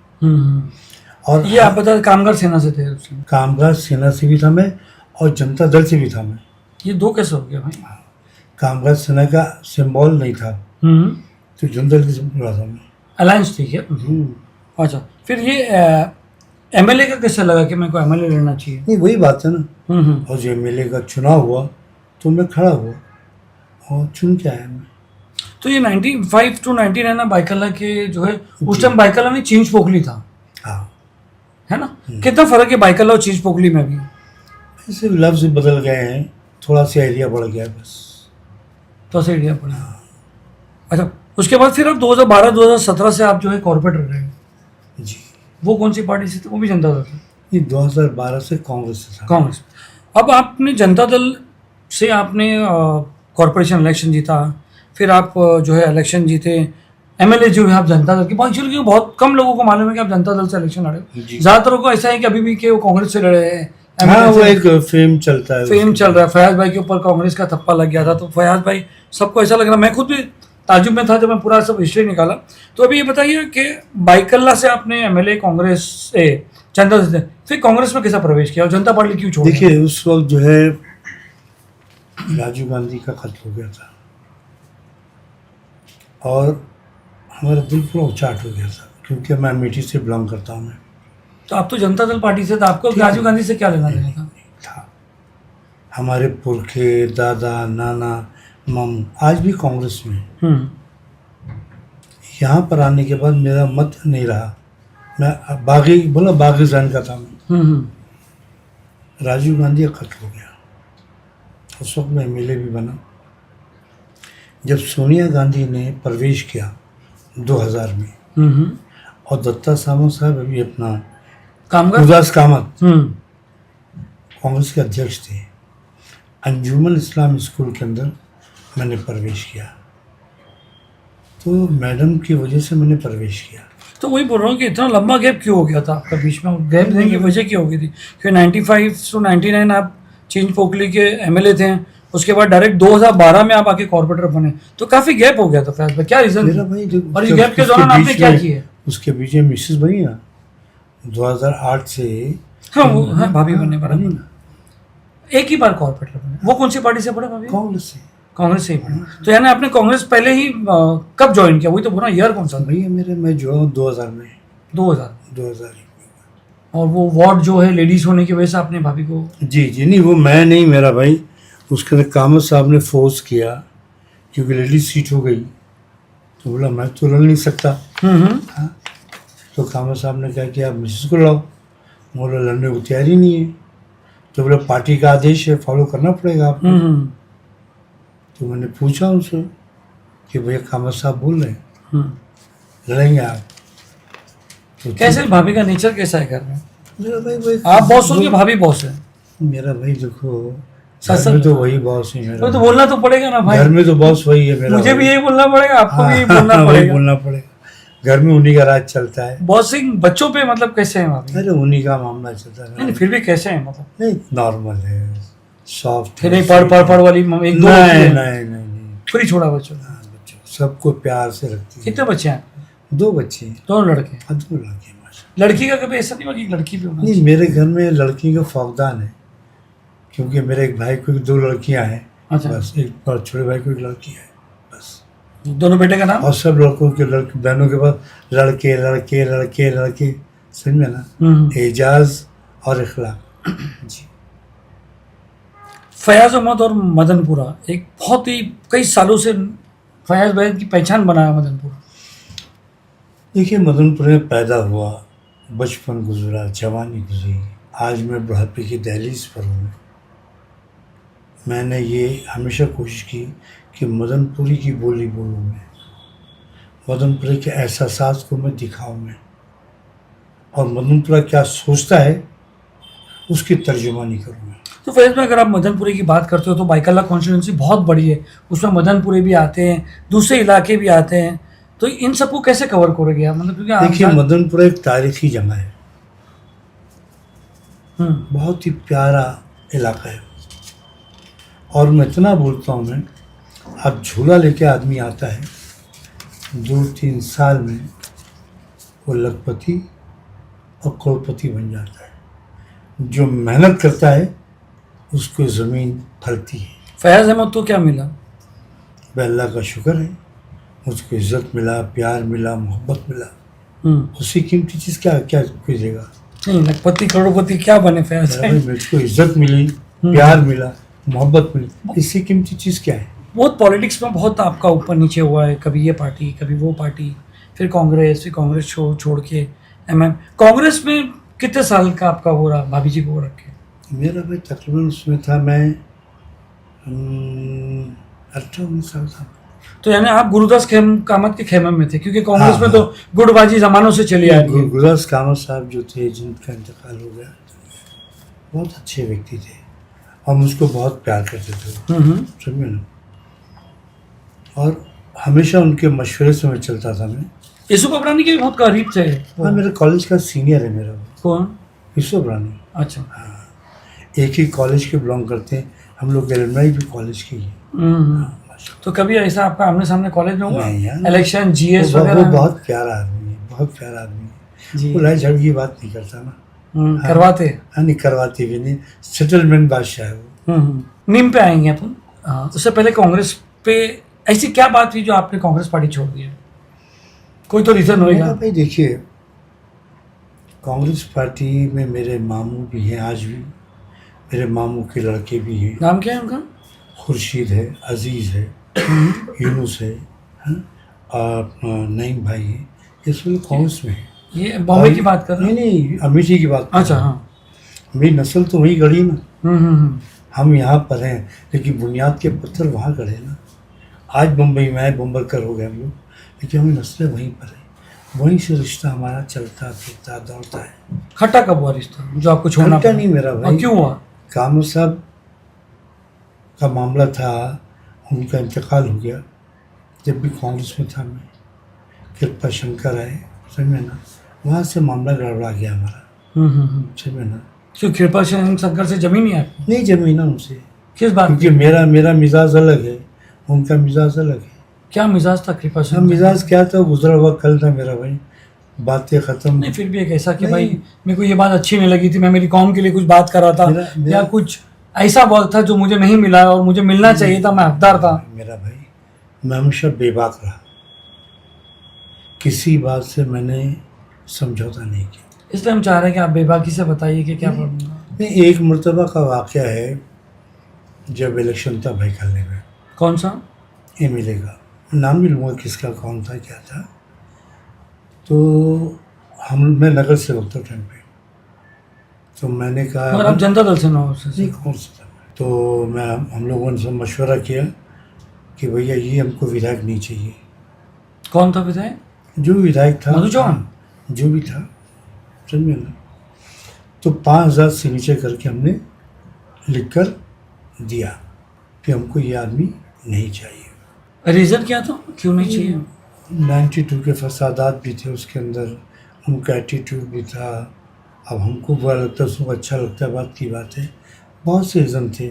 और ये आप बता कामगार सेना से थे उस समय। कामगार सेना से भी था मैं और जनता दल से भी था मैं। ये दो कैसे हो गया भाई? कामगार सेना का सिंबल नहीं था तो जनता दल से जुड़ा था मैं। अलायंस थी क्या? अच्छा, फिर ये एमएलए का कैसे लगा कि मेरे को एमएलए लेना चाहिए? नहीं वही बात है ना। हम्म। और जो एमएलए का चुनाव हुआ तो मैं खड़ा हुआ और चुन के आया मैं। तो ये 95 to 99 ना बाइकल्ला के जो है उस टाइम बाइकल्ला में चींच पोखली था, हाँ है ना? कितना फर्क है बाइकल्ला और चींच पोखली में भी? ऐसे लफ्ज बदल गए हैं, थोड़ा सा एरिया बढ़ गया बस। तो ऐसे इंडिया पड़ा। अच्छा, उसके बाद फिर आप 2012-2017 से आप जो है कॉर्पोरेटर रहे। जी वो कौन सी पार्टी से थे? वो भी जनता दल से? ये 2012 से कांग्रेस से था। कांग्रेस। अब आपने जनता दल से आपने कॉर्पोरेशन इलेक्शन जीता, फिर आप जो है इलेक्शन जीते, एमएलए जो है आप जनता दल के। एक्चुअली बहुत कम लोगों को मालूम है कि आप जनता दल से इलेक्शन लड़े। जी। ज़्यादातर को ऐसा है कि अभी भी कि वो कांग्रेस से लड़े हैं। हाँ MLA वो से एक फेम चलता है। फेम चल रहा है। फयाज भाई के ऊपर कांग्रेस का थप्पा लग गया था, तो फयाज भाई सबको ऐसा लग रहा, मैं खुद भी ताजुब में था जब मैं पूरा सब हिस्ट्री निकाला। तो अभी ये बताइए कि बाइकल्ला से आपने एमएलए कांग्रेस से जनता दल से, फिर कांग्रेस में कैसा प्रवेश किया और जनता पार्टी क्यों छोड़ी? देखिए उस वक्त जो है राजीव गांधी का कत्ल हो गया था और हमारा दिल पूरा उचाट हो गया था क्योंकि मैं अमेठी से बिलोंग करता हूँ। मैं तो आप तो जनता दल पार्टी से था, आपको राजीव गांधी से क्या लेना देना था? था हमारे पुरखे दादा नाना मम आज भी कांग्रेस में। यहाँ पर आने के बाद मेरा मत नहीं रहा, मैं बागी जैन का था मैं। राजीव गांधी का कत्ल हो गया, उस वक्त मैं एमएलए भी बना। जब सोनिया गांधी ने प्रवेश किया 2000 में और दत्ता सामंत साहब अभी अपना कामगार उदास कामत कांग्रेस के अध्यक्ष थे, अंजुमन इस्लाम स्कूल के अंदर मैंने प्रवेश किया। तो मैडम की वजह से मैंने प्रवेश किया। तो वही बोल रहा हूँ कि इतना लंबा गैप क्यों हो गया था आपका बीच में? गैप देने की वजह क्या हो गई थी? क्योंकि 95 to 99 आप चींच पोखली के एमएलए थे, उसके बाद डायरेक्ट 2012 में आप आके कॉर्पोरेटर बने, तो काफी गैप हो गया था फैज भाई, क्या रीजन? मेरा भाई और इस गैप के दौरान आपने क्या किया? उसके बीच में मिसेस बनी ना 2008 से। हाँ वो हाँ भाभी बनने पर बनी ना एक ही बार कॉर्पोरेटर बने। वो कौन सी पार्टी से पढ़े भाभी? कांग्रेस से। कांग्रेस से ही पढ़े। तो यानी आपने कांग्रेस पहले ही कब ज्वाइन किया? वही तो बोला, ईयर कौन सा था? भैया मैं जो 2000 में 2000। और वो वार्ड जो है लेडीज होने की वजह से आपने भाभी को? जी नहीं वो मैं नहीं, मेरा भाई उसके अंदर कामत साहब ने फोर्स किया क्योंकि लेडीज सीट हो गई तो बोला मैं तो लड़ नहीं सकता। हाँ तो कामत साहब ने कहा कि आप मिसेस को लाओ। बोला लड़ने को तैयारी नहीं है। तो बोला पार्टी का आदेश है, फॉलो करना पड़ेगा आपको। तो मैंने पूछा उनसे कि भैया कामत साहब बोल रहे हैं लड़ेंगे आप? तो कैसे भाभी का नेचर कैसा है घर में? मेरा भाई आप बॉस हो कि भाभी बॉस है? मेरा भाई देखो सच- घर में तो वही बॉस है मेरा। तो बोलना तो पड़ेगा ना भाई, घर में तो बॉस वही है मेरा। मुझे भी यही बोलना पड़ेगा, आपको भी यही बोलना वही पड़ेगा। बोलना पड़ेगा। घर में उन्हीं का राज चलता है। बॉसिंग बच्चों पे मतलब कैसे है भाभी? अरे उन्हीं का मामला चलता है। नहीं फिर भी कैसे है मतलब? नहीं नॉर्मल है, सॉफ्ट फिर नहीं पढ़ वाली एक दो होती नहीं है। नहीं फ्री छोड़ा बच्चों को। हाँ, बच्चों सबको प्यार से रखती है। कितने बच्चे हैं? 2 बच्चे हैं। दोनों लड़के? हाँ, 2 लड़के हैं माशाल्लाह। लड़की का कभी ऐसा नहीं हुआ कि लड़की भी होना? नहीं मेरे घर में लड़की का फौकदान है क्योंकि मेरे एक भाई को 2 लड़कियां हैं। अच्छा। बस एक और छोटे भाई को 1 लड़की है बस। दोनों बेटे का नाम? और सब लड़कों के बहनों के पास लड़के लड़के लड़के लड़के, समझे ना? एजाज और इखलाक। जी फयाज अहमद और मदनपुरा एक बहुत ही कई सालों से फयाज भाई की पहचान बनाया मदनपुरा। देखिए मदनपुर में पैदा हुआ, बचपन गुजरा, जवानी गुजरी, आज मैं बुढ़ापे की दहलीज पर हूँ। मैंने ये हमेशा कोशिश की कि मदनपुरी की बोली बोलूँ मैं, मदनपुरी के एहसास को मैं दिखाऊँ मैं, और मदनपुरा क्या सोचता है उसकी तर्जुमानी करूँ मैं। तो फैज में अगर आप मदनपुरी की बात करते हो तो बाइकल्ला कॉन्स्टिट्यूंसी बहुत बड़ी है, उसमें मदनपुरी भी आते हैं, दूसरे इलाके भी आते हैं, तो इन सबको कैसे कवर करोगे आप? मतलब क्योंकि देखिए मदनपुरा एक तारीखी जगह है, बहुत ही प्यारा इलाका है। और मैं इतना बोलता हूँ मैं, अब झूला लेके आदमी आता है 2-3 साल में वो लखपति और करोड़पति बन जाता है। जो मेहनत करता है उसको ज़मीन फलती है। फयाज अहमद को क्या मिला? वह अल्लाह का शुक्र है, मुझको इज़्ज़त मिला, प्यार मिला, मोहब्बत मिला। उससे कीमती चीज़ क्या क्या कोई देगा? नहीं, लखपति करोड़पति क्या बने फयाज भाई मुझको इज्जत मिली, प्यार मिला, मोहब्बत मिली, इससे कीमती चीज़ क्या है? बहुत पॉलिटिक्स में बहुत आपका ऊपर नीचे हुआ है, कभी ये पार्टी कभी वो पार्टी, फिर कांग्रेस छोड़ के एमएम। कांग्रेस में कितने साल का आपका हो रहा भाभी जी को रख के? मेरा भाई तकरीबन उसमें था, मैं 18-19 साल था। तो यानी आप गुरुदास कामत के खेमे में थे, क्योंकि कांग्रेस हाँ, में तो गुटबाजी जमानों से चली आ रही है। गुरुदास कामत साहब जो थे, जिनका इंतकाल हो गया, बहुत अच्छे व्यक्ति थे और मुझको बहुत प्यार करते थे, समझे ना। और हमेशा उनके मशवरे से मैं चलता था। मैं यूसुफ अबरानी के भी बहुत करीब थे। हाँ, मेरे कॉलेज का सीनियर है मेरा। कौन? यूसुफ अबरानी। अच्छा। हाँ, एक ही कॉलेज के बिलोंग करते हैं हम लोग, एलुमनाई भी कॉलेज के ही हैं। तो कभी ऐसा आपका आमने सामने कॉलेज में हुआ? नहीं यार, इलेक्शन जीएस वो वगैरह? बहुत प्यारा आदमी है, बहुत प्यारा आदमी है। जी। वो लड़ाई झगड़ की बात नहीं करता ना। करवाते? हाँ, नहीं करवाते भी नहीं, सेटलमेंट बादशाह है वो। नीम पे आएंगे अपन। उससे पहले कांग्रेस पे ऐसी क्या बात हुई जो आपने कांग्रेस पार्टी छोड़ दी है? कोई तो रीजन होगा भाई। देखिए, कांग्रेस पार्टी में मेरे मामू भी हैं, आज भी मेरे मामू के लड़के भी हैं। नाम क्या है उनका? खुर्शीद है, अजीज़ है, यूनुस है, हाँ? और नईम भाई है। ये सब लोग कांग्रेस में है। ये बॉम्बे की बात कर रहे हैं? नहीं, अमेठी की बात। अच्छा, हाँ। मेरी नस्ल तो वहीं गढ़ी ना। हम्म। हम यहाँ पर हैं, लेकिन बुनियाद के पत्थर वहाँ गढ़े ना। आज मुंबई में आए, बम्बरकर हो गए हम लोग, लेकिन हमें नस्लें वहीं पर है। वहीं से रिश्ता हमारा चलता फिरता दौड़ता है। खट्टा कब हुआ रिश्ता जो आपको छोड़ना खट्टा पड़ा? नहीं मेरा भाई। और क्यों हुआ? कामत साहब का मामला था, उनका इंतकाल हो गया जब भी कांग्रेस में था मैं। कृपा शंकर आए, समझे ना, वहाँ से मामला गड़बड़ा गया हमारा, समझे ना। क्यों कृपा शंकर से जमीन नहीं आपको? नहीं जमी ना उनसे। किस बात? क्योंकि मेरा मिजाज अलग है, उनका मिजाज अलग है। क्या मिजाज था कृपा हाँ, शंकर? मिजाज क्या था, गुजरा हुआ कल था मेरा भाई, बातें खत्म। नहीं, फिर भी एक ऐसा कि नहीं। भाई मेरे को ये बात अच्छी नहीं लगी थी, मैं मेरी कौम के लिए कुछ बात कर रहा था, या कुछ ऐसा बात था जो मुझे नहीं मिला और मुझे मिलना चाहिए था, मैं हकदार था। मेरा भाई, मैं हमेशा बेबाक रहा, किसी बात से मैंने समझौता नहीं किया। इसलिए हम चाह रहे हैं कि आप बेबाकी से बताइए कि क्या प्रॉब्लम है। नहीं, एक मरतबा का वाक़या है, जब इलेक्शन था भाई कलने में। कौन सा? एमएलए का नाम नहीं लूँगा, किसका कौन था क्या था। तो मैं नगर सेवक था टाइम पे, तो मैंने कहा, मगर आप जनता दल से ना हो? नहीं, कौन सा था। तो हम लोगों ने सब मशवरा किया कि भैया ये हमको विधायक नहीं चाहिए। कौन था विधायक? जो विधायक था, मधु चौहान? जो भी था, समझे ना। तो 5000 सिग्नेचर करके हमने लिख कर दिया कि हमको ये आदमी नहीं चाहिए। रीज़न क्या था क्यों नहीं चाहिए? 92 के फसादात भी थे उसके अंदर, उनका एटीट्यूड भी था। अब हमको बुरा लगता है, उसको अच्छा लगता है, बात की बात है। बहुत से रीज़न थे,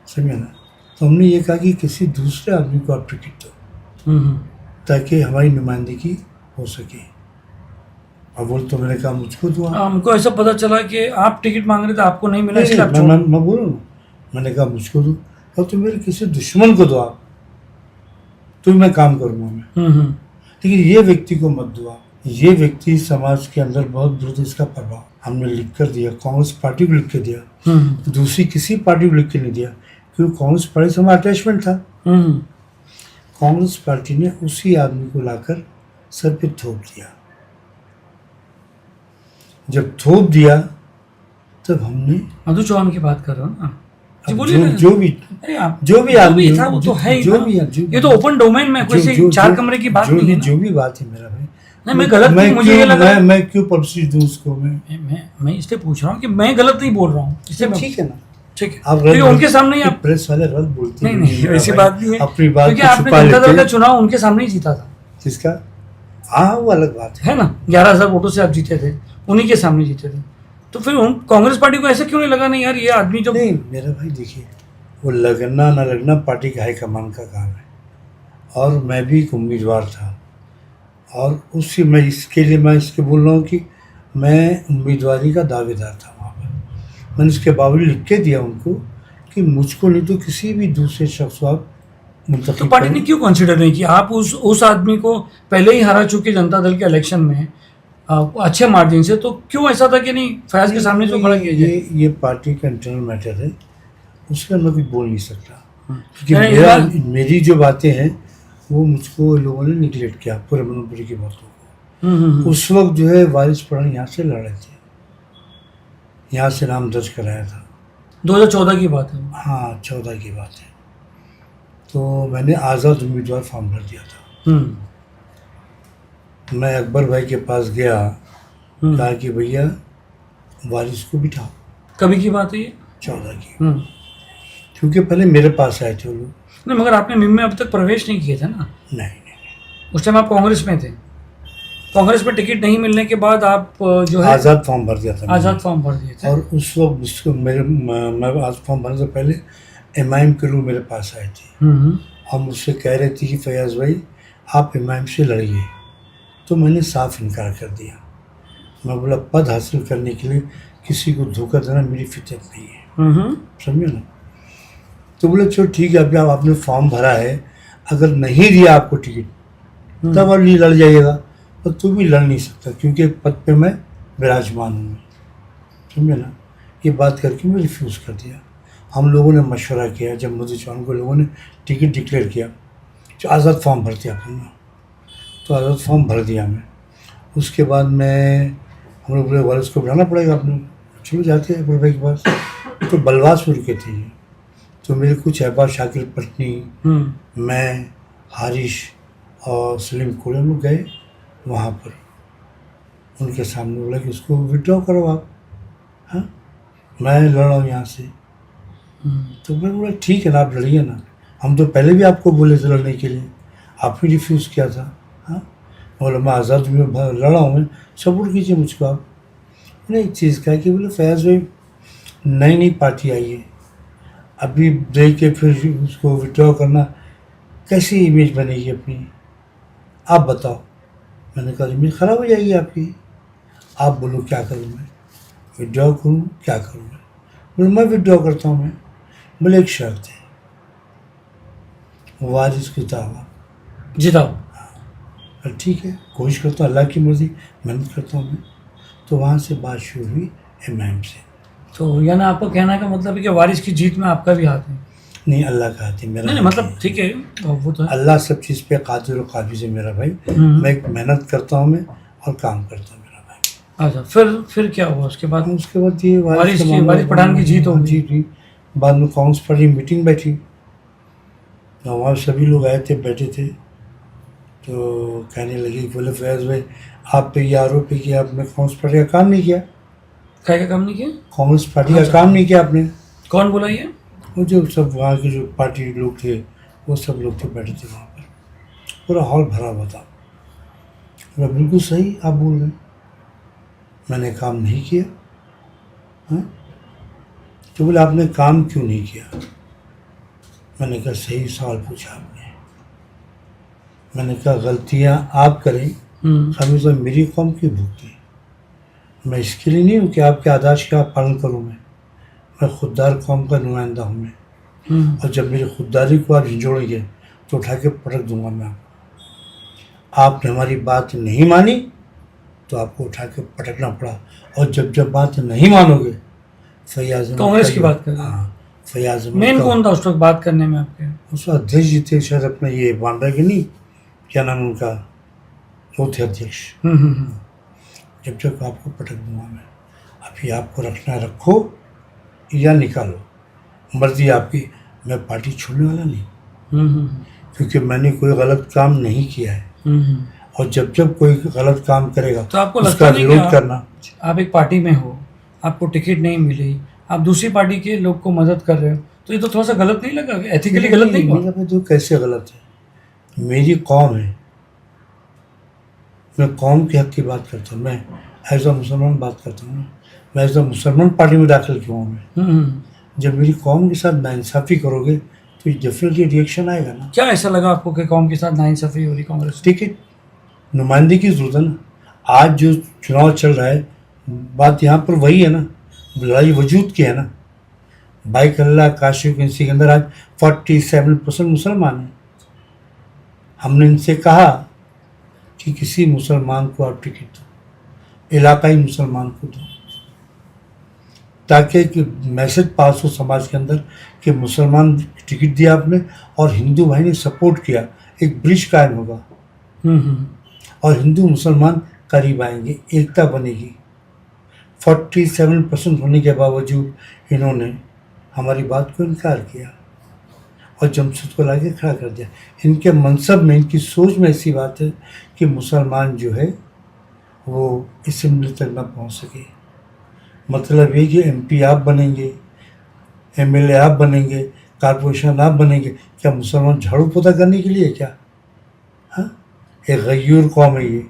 समझे ना। तो हमने ये कहा कि किसी दूसरे आदमी को आप टिकट दो, ताकि हमारी नुमाइंदगी हो सके। और बोल, तो मैंने कहा मुझको दो। हमको ऐसा पता चला कि आप टिकट मांग रहे थे, आपको नहीं मिला, इसलिए आप मैं बोलूँ ना, मैंने कहा मुझको दो, और तुम मेरे किसी दुश्मन को दो आप, तो मैं काम करूँगा मैं, लेकिन ये व्यक्ति को मत दो आप। ये व्यक्ति समाज के अंदर बहुत बुरा, इसका प्रभाव हमने लिख कर दिया, कांग्रेस पार्टी को लिख के दिया, दूसरी किसी पार्टी को लिख के नहीं दिया, क्योंकि कांग्रेस पार्टी से हमारा अटैचमेंट था। कांग्रेस पार्टी ने उसी आदमी को लाकर सर पे थोप दिया। जब थोप दिया तब हमने, मधु चौहान की बात कर रहे हो ना? जो भी आदमी था वो तो है, जो भी ये तो ओपन डोमेन में कोई चार कमरे की बात नहीं है। जो भी बात है मेरा भाई, नहीं, मैं गलत नहीं, मुझे ये लगा मैं क्यों पब्लिसिटी दूं उसको। मैं इसलिए पूछ रहा हूँ कि मैं गलत नहीं बोल रहा हूँ, इसलिए ठीक है ना, ठीक है। आप क्योंकि उनके सामने ही आप, प्रेस वाले गलत बोलते हैं। नहीं ऐसी बात नहीं है, अपनी बात क्योंकि आपने जनता दल का चुनाव उनके सामने ही जीता था। किसका? हाँ, वो अलग बात है ना, 11,000 वोटों से आप जीते थे, उन्हीं के सामने जीते थे। तो फिर कांग्रेस पार्टी को ऐसा क्यों नहीं लगा, नहीं यार ये आदमी जो, नहीं मेरा भाई देखिए, वो लगना ना लगना पार्टी का हाईकमान का काम है, और मैं भी एक उम्मीदवार था, और उससे मैं इसके लिए मैं इसके बोल रहा हूँ कि मैं उम्मीदवारी का दावेदार था वहाँ पर। मैंने इसके बावजूद लिख के दिया उनको कि मुझको नहीं तो किसी भी दूसरे शख्स को आप तो मुंतखब पार्टी ने करें। क्यों कंसिडर नहीं किया? आप उस आदमी को पहले ही हरा चुके जनता दल के इलेक्शन में अच्छे मार्जिन से, तो क्यों ऐसा था कि नहीं फयाज के सामने जो खड़ा किया जाए? ये पार्टी का इंटरनल मैटर है, उसका मैं कुछ बोल नहीं सकता, क्योंकि नहीं, इस बार- मेरी जो बातें हैं वो मुझको लोगों ने निगलेक्ट किया, पूरे मनोपुरी की बातों को। उस वक्त जो है वारिस पठान यहाँ से लड़ रहे थे, यहाँ से नाम दर्ज कराया था। 2014 की बात है। हाँ, 14 की बात है। तो मैंने आज़ाद उम्मीदवार फॉर्म भर दिया था। मैं अकबर भाई के पास गया, कहा कि भैया वारिस को बिठाओ। कभी की बात है ये? 14 की, हम्म। क्योंकि पहले मेरे पास आए थे वो लोग। नहीं, मगर आपने मिम में अब तक प्रवेश नहीं किए थे ना? नहीं, उस टाइम आप कांग्रेस में थे। कांग्रेस में टिकट नहीं मिलने के बाद आप जो है आज़ाद फॉर्म भर दिया था मैंने। आज़ाद फॉर्म भर दिए थे। और उस वक्त मुझको मैं आज फॉर्म भरने से पहले एमआईएम के लोग मेरे पास आए थे और मुझसे कह रहे थे कि फयाज भाई आप एमआईएम से लड़िए, तो मैंने साफ इनकार कर दिया। मैं बोला पद हासिल करने के लिए किसी को धोखा देना मेरी फितरत नहीं है, समझे ना। तो बोले चलो ठीक है, अभी आपने फॉर्म भरा है, अगर नहीं दिया आपको टिकट तब आप लड़ जाइएगा, और तू भी लड़ नहीं सकता क्योंकि पद पे मैं विराजमान हूँ, समझे ना। ये बात करके मैं रिफ्यूज़ कर दिया। हम लोगों ने मशवरा किया, जब मुझे चौहान को लोगों ने टिकट डिक्लेयर किया तो आज़ाद फॉर्म भर दिया फिर मैं, तो आज़ाद फॉर्म भर दिया मैं। उसके बाद मैं हम लोग बोले वारिस को बुलाना पड़ेगा अपने, चलो जाते हैं अकबर भाई के पास। तो बलवास में रुके थे ये, तो मेरे कुछ अहबाब शाकिर पटनी, मैं, हारिश और सलीम कोड़े लोग गए वहाँ पर। उनके सामने बोला कि उसको विड्रॉ करो आप, हाँ मैं लड़ रहा हूँ यहाँ से। तो मैं बोला ठीक है ना, आप लड़िए ना, हम तो पहले भी आपको बोले थे लड़ने के लिए, आप भी रिफ्यूज़ किया था। हाँ, बोला मैं आज़ाद में लड़ा हूँ, मैं सपोर्ट कीजिए मुझको आप। मैंने एक चीज़ कहा कि बोले फयाज भाई नई नई पार्टी आई है, अभी देख के फिर उसको विड्रॉ करना, कैसी इमेज बनेगी अपनी, आप बताओ। मैंने कहा इमेज ख़राब हो जाएगी आपकी, आप बोलो क्या करूँ मैं, विड्रॉ करूँ क्या करूँ मैं। बोले मैं विड्रॉ करता हूँ मैं। बोले एक शर्त है, वारिस की दावा जिताओ। ठीक है, कोशिश करता हूँ, अल्लाह की मर्ज़ी, मेहनत करता हूँ मैं। तो वहाँ से बात शुरू हुई एमआईएम से। तो यानी आपका कहने का मतलब है कि वारिस की जीत में आपका भी हाथ है? नहीं, अल्लाह का हाथ है मेरा। नहीं, मतलब ठीक है, वो तो है। अल्लाह सब चीज़ पे कादिर और काबिज है मेरा भाई। मैं एक मेहनत करता हूँ मैं और काम करता हूँ मेरा भाई। अच्छा, फिर क्या हुआ उसके बाद? उसके बाद ये वारिस पठान की जीत हो गई। जी। बाद में कांग्रेस पार्टी मीटिंग बैठी, तो वहाँ सभी लोग आए थे, बैठे थे, तो कहने लगे, बोले फयाज भाई आप पे ये आरोप है कि आपने कांग्रेस पार्टी का काम नहीं किया। क्या काम नहीं किया? कांग्रेस पार्टी का काम नहीं किया आपने। कौन बोला ये? वो जो सब वहाँ के जो पार्टी लोग थे वो सब लोग थे, बैठे थे वहाँ पर, पूरा हॉल भरा हुआ था। मैं बिल्कुल सही आप बोल रहे हैं, मैंने काम नहीं किया। हाँ, तो बोले आपने काम क्यों नहीं किया। मैंने कहा सही सवाल पूछा आपने। मैंने कहा गलतियाँ आप करें, हमेशा मेरी कौम क्यों भुगती। मैं इसके लिए नहीं हूँ कि आपके आदेश का पालन करूँ, मैं खुददार कौम का नुमाइंदा हूँ मैं। और जब मेरी खुददारी को आप झिझोड़ेंगे तो उठा के पटक दूंगा मैं आपको। आपने हमारी बात नहीं मानी तो आपको उठा के पटकना पड़ा, और जब बात नहीं मानोगे, फयाज कांग्रेस की बात कर रहे हैं? हाँ, फयाज मेन कौन था उस वक्त बात करने में आपके? उस वक्त अध्यक्ष जी थे शायद, अपना ये बांड्रा के नहीं, क्या नाम उनका, वो थे अध्यक्ष। जब आपको पटक दूंगा मैं। अभी आपको रखना रखो या निकालो, मर्जी आपकी। मैं पार्टी छोड़ने वाला नहीं, क्योंकि मैंने कोई गलत काम नहीं किया है। और जब कोई गलत काम करेगा तो आपको उसका लगता नहीं विरोध करना। आप एक पार्टी में हो, आपको टिकट नहीं मिली, आप दूसरी पार्टी के लोग को मदद कर रहे हो, तो ये तो थोड़ा सा गलत नहीं लगा? एथिकली गलत नहीं हुआ? मेरा जो कैसे गलत है, मेरी कौम है, मैं कौम के हक की बात करता हूँ, मैं एज अ मुसलमान बात करता हूँ। मैं एज अ मुसलमान पार्टी में दाखिल क्यों हूँ मैं। जब मेरी कौम के साथ नाइंसाफ़ी करोगे तो डेफिनेटली रिएक्शन आएगा ना। क्या ऐसा लगा आपको कि कौम के साथ नाइंसाफ़ी हो रही कांग्रेस? टिकट नुमाइंदगी की जरूरत है ना। आज जो चुनाव चल रहा है बात यहाँ पर वही है ना, लड़ाई वजूद की है ना। बाइकल्ला काशी के अंदर आज 47% मुसलमान हैं। हमने इनसे कहा कि किसी मुसलमान को आप टिकट दो, इलाकाई मुसलमान को दो, ताकि कि मैसेज पास हो समाज के अंदर कि मुसलमान टिकट दिया आपने और हिंदू भाई ने सपोर्ट किया, एक ब्रिज कायम होगा और हिंदू मुसलमान करीब आएंगे, एकता बनेगी। 47% होने के बावजूद इन्होंने हमारी बात को इनकार किया और जमशेद को लाके खड़ा कर दिया। इनके मनसब में, इनकी सोच में ऐसी बात है कि मुसलमान जो है वो असेंबली तक ना पहुंच सके। मतलब ये कि MP आप बनेंगे, MLA आप बनेंगे, कारपोरेशन आप बनेंगे, क्या मुसलमान झाड़ू पोता करने के लिए क्या? हाँ, एक गयूर कौम है ये,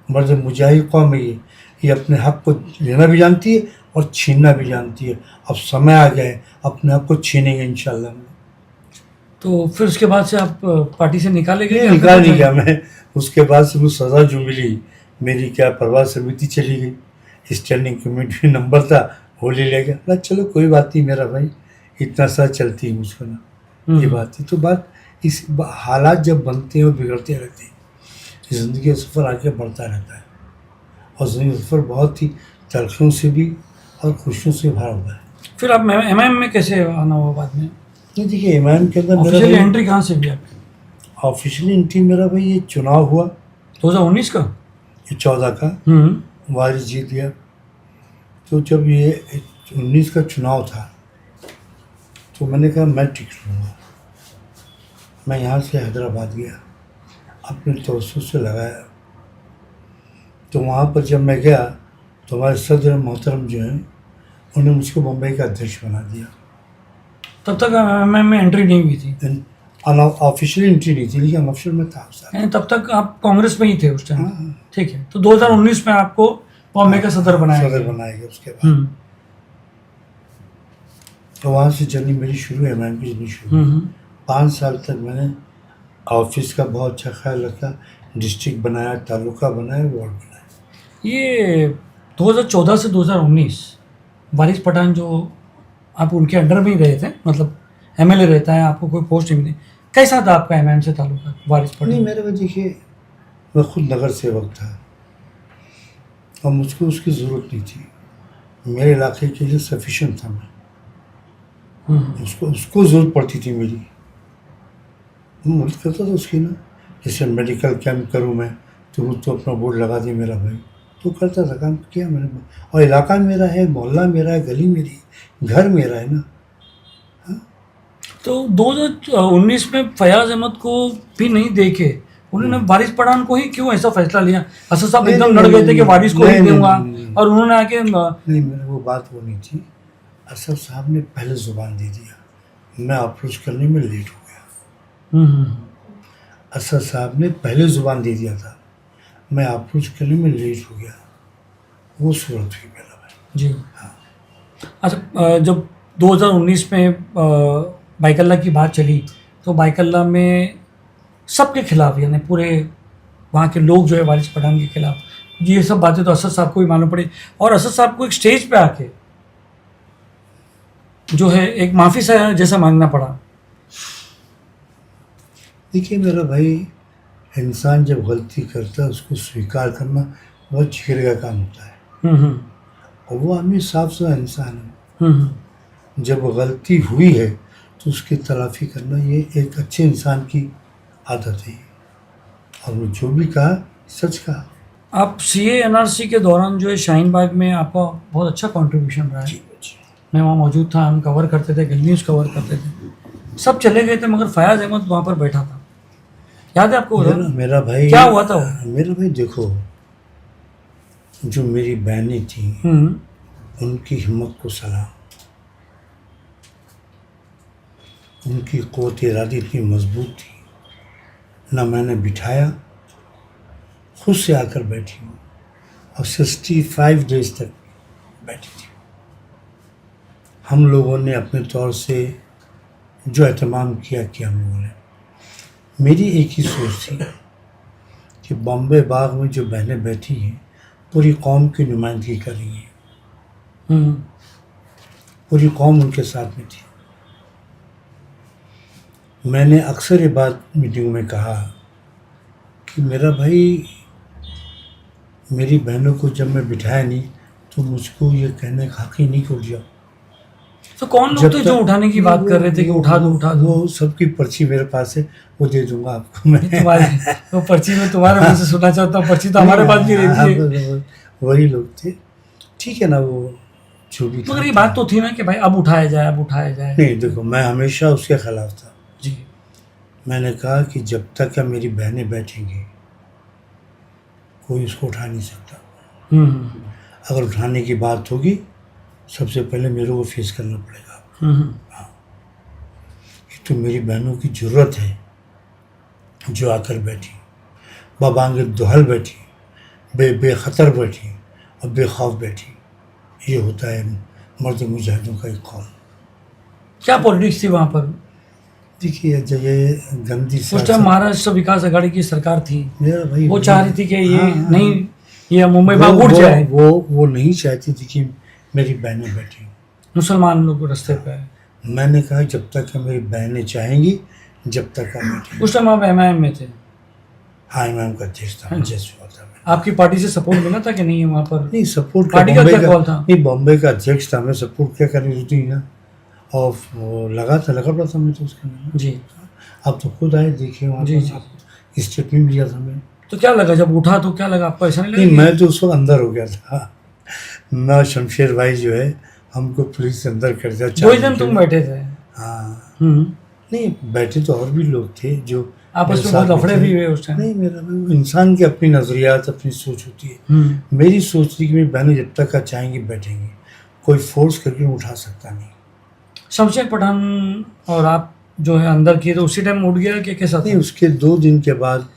मर्द मुजाहिद कौम है ये अपने हक को लेना भी जानती है और छीनना भी जानती है। अब समय आ गया है, अपने हक को छीनेंगे इंशाल्लाह। तो फिर उसके बाद से आप पार्टी से निकाले गए? निकाल नहीं गया मैं। उसके बाद से मुझे सज़ा जो मिली, मेरी क्या परवाह समिति चली गई, स्टैंडिंग कमेटी नंबर था वो ले लिया गया। ना चलो कोई बात नहीं मेरा भाई, इतना सा चलती है मुझको ना, ये बात थी। तो बात इस हालात जब बनते हैं और बिगड़ते रहते हैं, ज़िंदगी का सफ़र आगे बढ़ता रहता है और ज़िंदगी का सफ़र बहुत ही तलखियों से भी और खुशियों से भरा हुआ है। फिर आप MIM में कैसे आना हुआ बाद में? नहीं देखिए, MIM के अंदर ऑफिशियली एंट्री कहाँ से भी आपकी? ऑफिशियली एंट्री मेरा भाई ये चुनाव हुआ 2019 का, ये 14 का वारिस जीत गया। तो जब ये 19 का चुनाव था तो मैंने कहा मैं टिकट लूँगा। मैं यहाँ से हैदराबाद गया, अपने तवज्जो से लगाया। तो वहाँ पर जब मैं गया तो हमारे सदर मोहतरम जो हैं उन्होंने मुझको मुंबई का अध्यक्ष बना दिया। तब तक MIM में एंट्री नहीं हुई थी? ऑफिशियली एंट्री नहीं थी, लेकिन अनऑफिशियल में था सर। तब तक आप कांग्रेस में ही थे उस टाइम? हाँ। ठीक है। तो 2019 में आपको बॉम्बे का सदर बनाया गया। उसके बाद तो वहाँ से जर्नी मेरी शुरू है, MIM की जर्नी शुरू। 5 साल तक मैंने ऑफिस का बहुत अच्छा ख्याल रखा, डिस्ट्रिक्ट बनाया, तालुका बनाया, वार्ड बनाया। ये 2014 से 2019 वारिस पठान जो आप उनके अंडर में ही रहे थे, मतलब MLA रहता है, आपको कोई पोस्ट नहीं मिली, कैसा था आपका MIM से ताल्लुका वारिस पठान? नहीं, मेरे में देखिए, मैं खुद नगर सेवक था और मुझको उसकी ज़रूरत नहीं थी। मेरे इलाके के लिए सफिशेंट था मैं। उसको ज़रूरत पड़ती थी मेरी, मैं मदद करता था उसकी ना। जैसे मेडिकल कैंप करूँ मैं तो अपना बोर्ड लगा दे मेरा भाई, तो करता था, काम किया मैंने। और इलाका मेरा है, मोहल्ला मेरा है, गली मेरी, घर मेरा है ना। तो 2019 में फयाज अहमद को भी नहीं देखे, उन्होंने वारिस पठान को ही क्यों ऐसा फैसला लिया? असद साहब एकदम लड़ गए थे कि वारिस को ही दूंगा, और उन्होंने आके नहीं, मेरे वो बात वो नहीं थी। असद साहब ने पहले जुबान दे दिया, मैं अप्रोच करने में लेट हो गया। असद साहब ने पहले जुबान दे दिया था, मैं अप्रोच करने में लेट हो गया, वो सूरत हुई मेरा भाई जी। हाँ। अच्छा, जब 2019 में बाइकल्ला की बात चली तो बाइकल्ला में सबके खिलाफ, यानी पूरे वहाँ के लोग जो है वारिस पठान के खिलाफ, ये सब बातें तो असद साहब को भी मालूम पड़ी, और असद साहब को एक स्टेज पे आके जो है एक माफ़ी जैसा मांगना पड़ा। देखिए मेरा भाई, इंसान जब गलती करता है उसको स्वीकार करना बहुत जिगरे का काम होता है। और वो आदमी साफ सुथरा इंसान है। जब गलती हुई है तो उसकी तलाफ़ी करना ये एक अच्छे इंसान की आदत है। और वो जो भी कहा सच कहा। आप CA NRC के दौरान जो है शाहीन बाग में आपका बहुत अच्छा कंट्रीब्यूशन रहा है। मैं वहाँ मौजूद था, हम कवर करते थे, गल न्यूज़ कवर करते थे, सब चले गए थे मगर फयाज अहमद वहाँ पर बैठा था, याद है आपको? मेरा भाई क्या हुआ था वो? मेरा भाई देखो, जो मेरी बहनें थी उनकी हिम्मत को सलाम, उनकी क़ुव्वत इरादी इतनी मजबूत थी, ना मैंने बिठाया, खुद से आकर बैठी हूँ और 65 डेज तक बैठी थी। हम लोगों ने अपने तौर से जो एहतमाम किया हम लोगों ने। मेरी एक ही सोच थी कि बॉम्बे बाग में जो बहनें बैठी हैं पूरी कौम की नुमाइंदगी कर रही है, हम्म, पूरी कौम उनके साथ में थी। मैंने अक्सर ये बात मीटिंग में कहा कि मेरा भाई, मेरी बहनों को जब मैं बिठाया नहीं तो मुझको ये कहने का हक ही नहीं कि उठ जाओ। तो कौन लोग थे जो उठाने की बात कर रहे थे कि उठा दो उठा दो? वो सबकी पर्ची मेरे पास है, वो दे दूंगा आपको मैं। तुम्हारे वो पर्ची में तुम्हारे मुंह से सुनना चाहता हूँ, पर्ची तो हमारे पास भी रहती है। वही लोग थे, ठीक है ना, वो जो भी था। मगर ये बात तो थी ना कि भाई अब उठाया जाए, अब उठाया जाए। नहीं, देखो मैं हमेशा उसके खिलाफ था। जी, मैंने कहा कि जब तक क्या मेरी बहनें बैठेंगी कोई उसको उठा नहीं सकता। अगर उठाने की बात होगी सबसे पहले मेरे को फेस करना पड़ेगा। हाँ, ये तो मेरी बहनों की जरूरत है जो आकर बैठी, बाबांगे दुहल बैठी, बेखतर बैठी और बेखौफ बैठी। ये होता है मर्द मुजाहिदों का एक कौल। क्या पॉलिटिक्स थी वहाँ पर? देखिए, जब ये गंदी उस टाइम महाराष्ट्र विकास आघाड़ी की सरकार थी, मेरा भाई वो चाह रही थी कि ये हाँ, नहीं, ये मुंबई भाग उठ जाए। वो नहीं चाहती थी कि मेरी बहनें बैठी। मुसलमान लोग रास्ते पे आए। मैंने कहा जब तक मेरी बहनें चाहेंगी जब तक आप बैठे। उस टाइम आप एमआईएम में थे? हाँ, इमाम का अध्यक्ष था, जैसे हुआ था मैं। आपकी पार्टी से सपोर्ट मिला था कि नहीं वहाँ पर? नहीं, सपोर्ट पार्टी का क्या कॉल था? नहीं, बॉम्बे का अध्यक्ष था, मैं सपोर्ट क्या करनी होती है ना। और वो लगा पड़ा था मैं तो उसके अंदर। जी, आप तो खुद आए, देखिए वहाँ जी, पर जी। आपको स्टेटमेंट लिया था मैं। तो क्या लगा जब उठा, तो क्या लगा आपको? ऐसा नहीं नहीं, लगा? मैं तो उस वक्त अंदर हो गया था। मैं और शमशेर भाई जो है हमको पुलिस से अंदर कर दिया। 2 दिन तुम बैठे थे? हाँ, हम्म, नहीं बैठे तो और भी लोग थे जो आपस मेरे में साथ बहुत लफड़े थे। भी हुए उस टाइम? नहीं, मेरा भाई, इंसान की अपनी नजरियात, अपनी सोच होती है। हम्म, मेरी सोच थी कि मेरी बहनें जब तक चाहेंगी बैठेंगी, कोई फोर्स करके उठा सकता नहीं। शमशेर पठान और आप जो है अंदर किए तो उसी टाइम उठ गया कि कैसा नहीं, था? उसके 2 दिन के बाद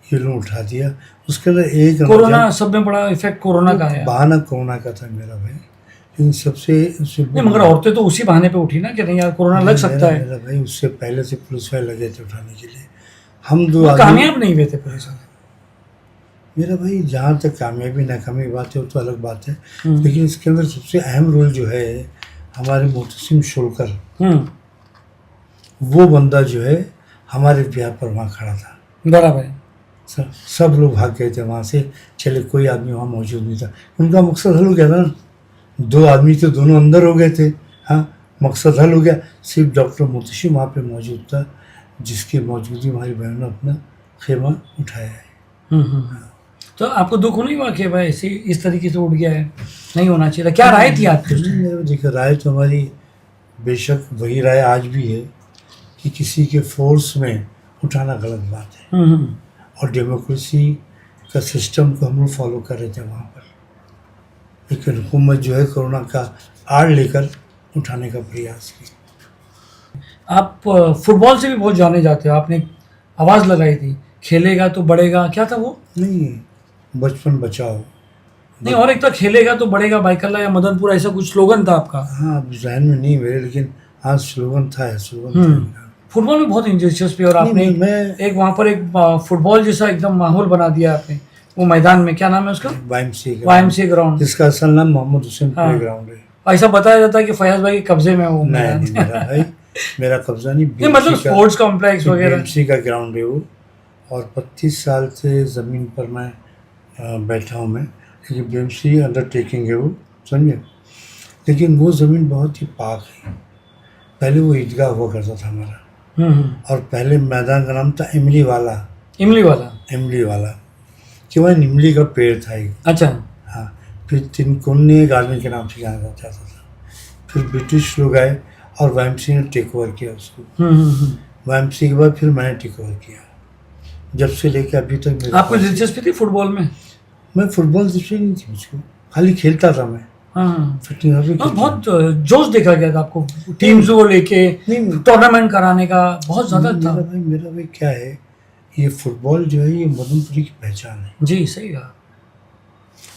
ये लोग उठा दिया। उसके अंदर एक कोरोना, सब में बड़ा इफेक्ट कोरोना का है। बहाना कोरोना का था मेरा भाई, लेकिन सबसे नहीं, मगर औरतें तो उसी बहाने पे उठी ना कि नहीं यार कोरोना लग सकता है। मेरा भाई, उससे पहले से पुलिस वाले लगे थे उठाने के लिए। हम 2 वो आदमी, कामयाब नहीं हुए थे पुलिस वाले। मेरा भाई, जहाँ तक कामयाबी नाकामी बात है वो तो अलग बात है, हम्म। लेकिन इसके अंदर सबसे अहम रोल जो है हमारे मोहतसिम शोलकर, वो बंदा जो है हमारे ब्याह पर वहाँ खड़ा था। बराबर है। सब लोग भाग गए थे वहाँ से, चले कोई आदमी वहाँ मौजूद नहीं था। उनका मकसद हल हो गया ना, 2 आदमी थे, दोनों अंदर हो गए थे। हाँ, मकसद हल हो गया। सिर्फ डॉक्टर मुतशिम वहाँ पे मौजूद था, जिसकी मौजूदगी हमारी बहन ने अपना खेमा उठाया है। तो आपको दुख नहीं हुआ कि भाई ऐसे इस तरीके से उठ गया है, नहीं होना चाहिए था? क्या राय थी आपकी? देखिए, राय तो हमारी बेशक वही राय आज भी है कि किसी के फोर्स में उठाना गलत बात है। और डेमोक्रेसी का सिस्टम को हम लोग फॉलो कर रहे थे वहाँ पर, लेकिन हुकूमत जो है कोरोना का आड़ लेकर उठाने का प्रयास किया। आप फुटबॉल से भी बहुत जाने जाते हो, आपने आवाज़ लगाई थी खेलेगा तो बढ़ेगा, क्या था वो? नहीं, बचपन बचाओ। नहीं, और एक था खेलेगा तो बढ़ेगा बाइकल्ला या मदनपुर, ऐसा कुछ स्लोगन था आपका। हाँ, अब जहन में नहीं मेरे, लेकिन हाँ स्लोगन था, स्लोगन था। फुटबॉल में बहुत दिलचस्पी, और आपने मैं एक वहाँ पर एक फुटबॉल जैसा एकदम माहौल बना दिया आपने वो मैदान में, क्या नाम है उसका? YMCA ग्राउंड, जिसका असल नाम मोहम्मद हुसैन प्ले ग्राउंड है। ऐसा बताया जाता है कि फयाज भाई के कब्जे में है वो मैदान। नहीं, मेरा भाई, मेरा कब्जा नहीं, नहीं, मतलब स्पोर्ट्स कॉम्प्लेक्स वगैरह BMC का ग्राउंड है वो। और 25 साल से ज़मीन पर मैं बैठा हूँ मैं, क्योंकि BMC अंडरटेकिंग है वो, समझे। लेकिन वो ज़मीन बहुत ही पाक है। पहले वो ईदगाह हुआ करता था हमारा, और पहले मैदान का नाम था इमली वाला। इमली वाला? इमली वाला कि वह इमली का पेड़ था एक। अच्छा। हाँ, फिर तिनकुन्नी गार्डन के नाम से जाना जाता था। फिर ब्रिटिश लोग आए और YMCA ने टेक ओवर किया उसको। YMCA के बाद फिर मैंने टेक ओवर किया। जब से लेकर अभी तक मेरे आपको दिलचस्पी थी फुटबॉल में? मैं फुटबॉल दिलचस्पी नहीं थी मुझको, खाली खेलता था मैं। फिटनेस भी बहुत जोश देखा गया था आपको टीम्स को लेके, टूर्नामेंट कराने का बहुत ज्यादा था। मेरा भाई क्या है, ये फुटबॉल जो है ये मदनपुरी की पहचान है। जी, सही कहा।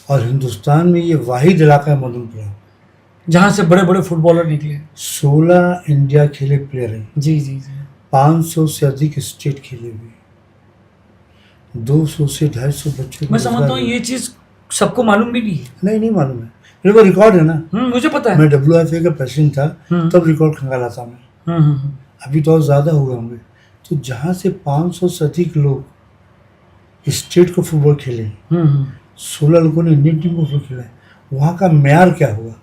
और हिंदुस्तान में ये वाहिद इलाका है मदनपुरा जहाँ से बड़े बड़े फुटबॉलर निकले। 16 इंडिया खेले प्लेयर हैं। जी जी जी। 500 से अधिक स्टेट खेले हुए, 200 से 250 बच्चों। मैं समझता हूँ ये चीज़ सबको मालूम भी नहीं है। नहीं मालूम है, मेरे को रिकॉर्ड है ना। मुझे पता है। मैं WFA का प्रेसिडेंट था, तब रिकॉर्ड खंगाला था मैं। अभी तो और ज़्यादा हो गए होंगे। तो जहाँ से 500 से अधिक लोग स्टेट को फुटबॉल खेले, 16 लोगों ने इंडियन टीम को फुटबॉल खेला है, वहाँ का म्यार क्या हुआ।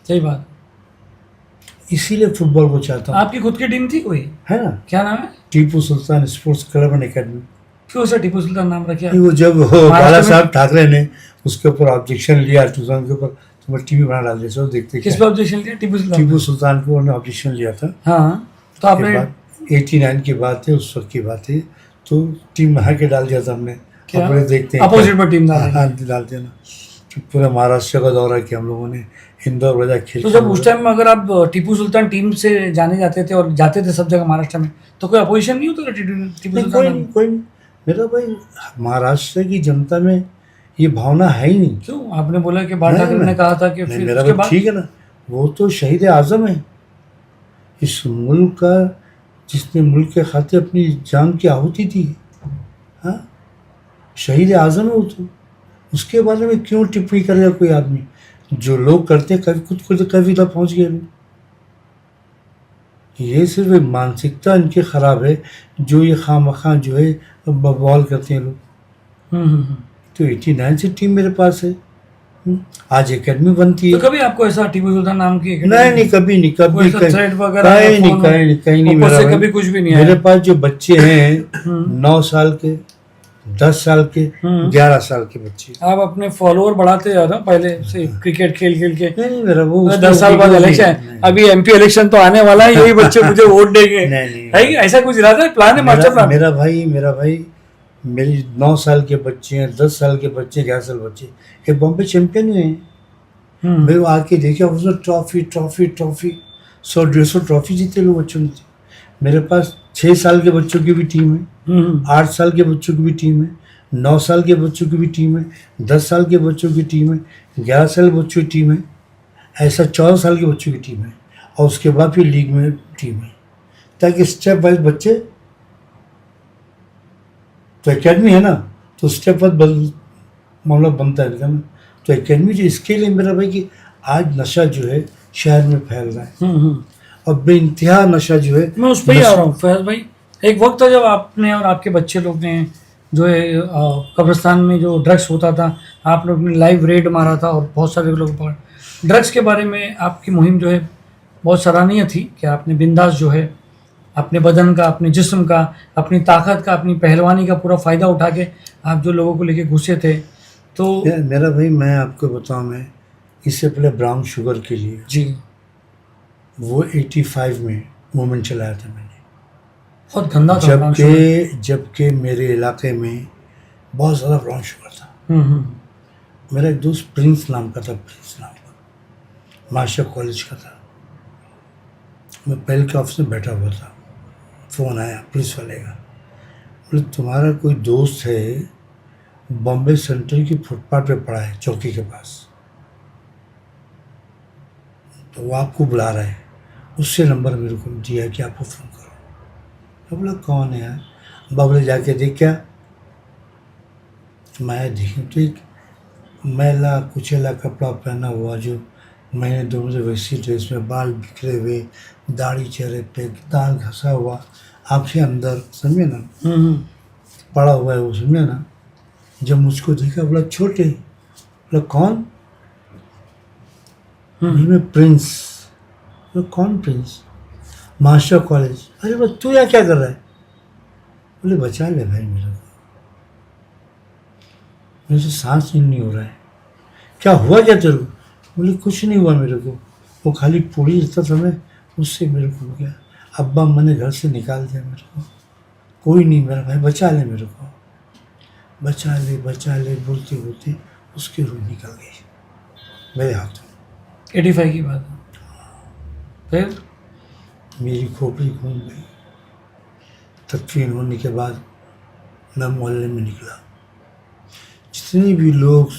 सही बात। इसीलिए फुटबॉल को चाहता हूँ। आपकी खुद की टीम थी कोई, है ना, क्या नाम है? Tipu Sultan sports club and academy. क्यों सर टीपू सुल्तान नाम रखा? वो जब बाला साहब ठाकरे ने उसके ऊपर ऑब्जेक्शन लिया टूसन के ऊपर, तो मैं टीवी बना डाल दिया। देखते किस पे ऑब्जेक्शन लिया? टीपू सुल्तान को उन्होंने ऑब्जेक्शन लिया था। हाँ, तो आपने 89 की बात है, उस वक्त की बात है। तो टीम बना के डाल दिया था हमने। अपने देखते हैं अपोजिट पर टीम डाल दिया ना। तो पूरे महाराष्ट्र का दौरा किया हम लोगों ने, इंदौर वजह खेल। तो जब उस टाइम में अगर आप टीपू सुल्तान टीम से जाने जाते थे और जाते थे सब जगह महाराष्ट्र में, तो कोई अपोजिशन नहीं होता था टीपू सुल्तान? कोई नहीं मेरा भाई, महाराष्ट्र की जनता में ये भावना है ही नहीं। क्यों? आपने बोला कि बाल ठाकरे ने कहा था कि फिर मेरा उसके भाई बाद ठीक है ना, वो तो शहीद आजम है इस मुल्क का, जिसने मुल्क के खातिर अपनी जान की आहुति दी। हाँ, शहीद आजम है वो तो। उसके बारे में क्यों टिप्पणी करेगा कोई आदमी? जो लोग करते हैं, कभी खुद को कभी तक पहुंच गए लोग। ये सिर्फ एक मानसिकता इनकी खराब है, जो ये खामखा जो है बवाल करते हैं लोग। तो 89 से टीम मेरे पास है। आज एकेडमी बनती है। तो कभी आपको ऐसा टीपू सुल्तान नाम की नहीं, कभी नहीं, कभी कहीं नहीं मेरा भाई, कभी कुछ भी नहीं। मेरे पास जो बच्चे हैं 9 साल के, 10 साल के, 11 साल के बच्चे। आप अपने फॉलोअर बढ़ाते जा रहे हो पहले से क्रिकेट खेल के। नहीं मेरा वो 10 साल बाद इलेक्शन, अभी MP इलेक्शन तो आने वाला है, यही बच्चे मुझे वोट देंगे। नहीं, ऐसा कुछ इरादा है, प्लान है, मास्टर प्लान? मेरा भाई मेरी 9 साल के बच्चे हैं, 10 साल के बच्चे, 11 साल बच्चे, ये बॉम्बे चैंपियन हुए हैं। मैं वो आके देखा, उसमें ट्रॉफी 100-150 ट्रॉफी जीते लोग बच्चों ने। मेरे पास 6 साल के बच्चों की भी टीम है, 8 साल के बच्चों की भी टीम है, 9 साल के बच्चों की भी टीम है, 10 साल के बच्चों की टीम है, 11 साल के बच्चों की टीम है, ऐसा 14 साल के बच्चों की टीम है, और उसके बाद फिर लीग में टीम है, ताकि स्टेप वाइज बच्चे। तो एकेडमी है ना, तो स्टेप वाइज मामला बनता है ना। तो एकेडमी जो इसके लिए मेरा भाई कि आज नशा जो है शहर में फैल रहा है, और बेइंतहा नशा जो है। मैं उस पर ही आ रहा हूँ फैज भाई। एक वक्त था जब आपने और आपके बच्चे लोग ने जो है कब्रिस्तान में जो ड्रग्स होता था, आप लोग ने लाइव रेड मारा था और बहुत सारे लोग पकड़। ड्रग्स के बारे में आपकी मुहिम जो है बहुत सराहनीय थी कि आपने बिंदास जो है अपने बदन का, अपने जिस्म का, अपनी ताकत का, अपनी पहलवानी का पूरा फ़ायदा उठा के आप जो लोगों को लेके घुसे थे। तो मेरा भाई, मैं आपको बताऊं, मैं इससे पहले ब्राउन शुगर के लिए जी वो 85 में मूवमेंट चलाया था मैंने। बहुत गंदा था। जबकि मेरे इलाके में बहुत ज़्यादा ब्राउन शुगर था। मेरा एक दोस्त प्रिंस नाम का, मार्शल कॉलेज का था। मैं पहले के ऑफिस में बैठा हुआ था, फ़ोन आया पुलिस वाले का, बोले तुम्हारा कोई दोस्त है बॉम्बे सेंट्रल की फुटपाथ पे पड़ा है, चौकी के पास, तो वो आपको बुला रहा है। उससे नंबर मेरे को दिया कि आपको फ़ोन करो। मैं बोला कौन है यार? बाबले जाके देख, क्या? मैं देखूँ तो एक मैला कुचेला कपड़ा पहना हुआ, जो मैंने दोनों से वैसी ड्रेस में, बाल बिखरे हुए, दाढ़ी चेहरे पे, दांत घसा हुआ, आँखें अंदर, समझे ना, पड़ा हुआ है वो, समझे ना। जब मुझको देखा बोला छोटे, बोला कौन? मैं प्रिंस। बोला कौन प्रिंस? Master college. अरे बस तू यहाँ क्या कर रहा है? बोले बचा ले भाई मेरे को, मेरे से सांस नहीं हो रहा है। क्या हुआ क्या तेरे को? बोले कुछ नहीं हुआ मेरे को, वो खाली पूरी रहता था मैं, उससे मेरे को हो गया। अब्बा मैंने घर से निकाल दिया मेरे को। कोई नहीं मेरा भाई, बचा ले मेरे को, बचा ले बोलते बोलते उसकी रूह निकल गई मेरे हाथों। 85 की बात है। फिर मेरी खोपड़ी घूम गई। तदफीन होने के बाद मैं मोहल्ले में निकला, जितने भी लोग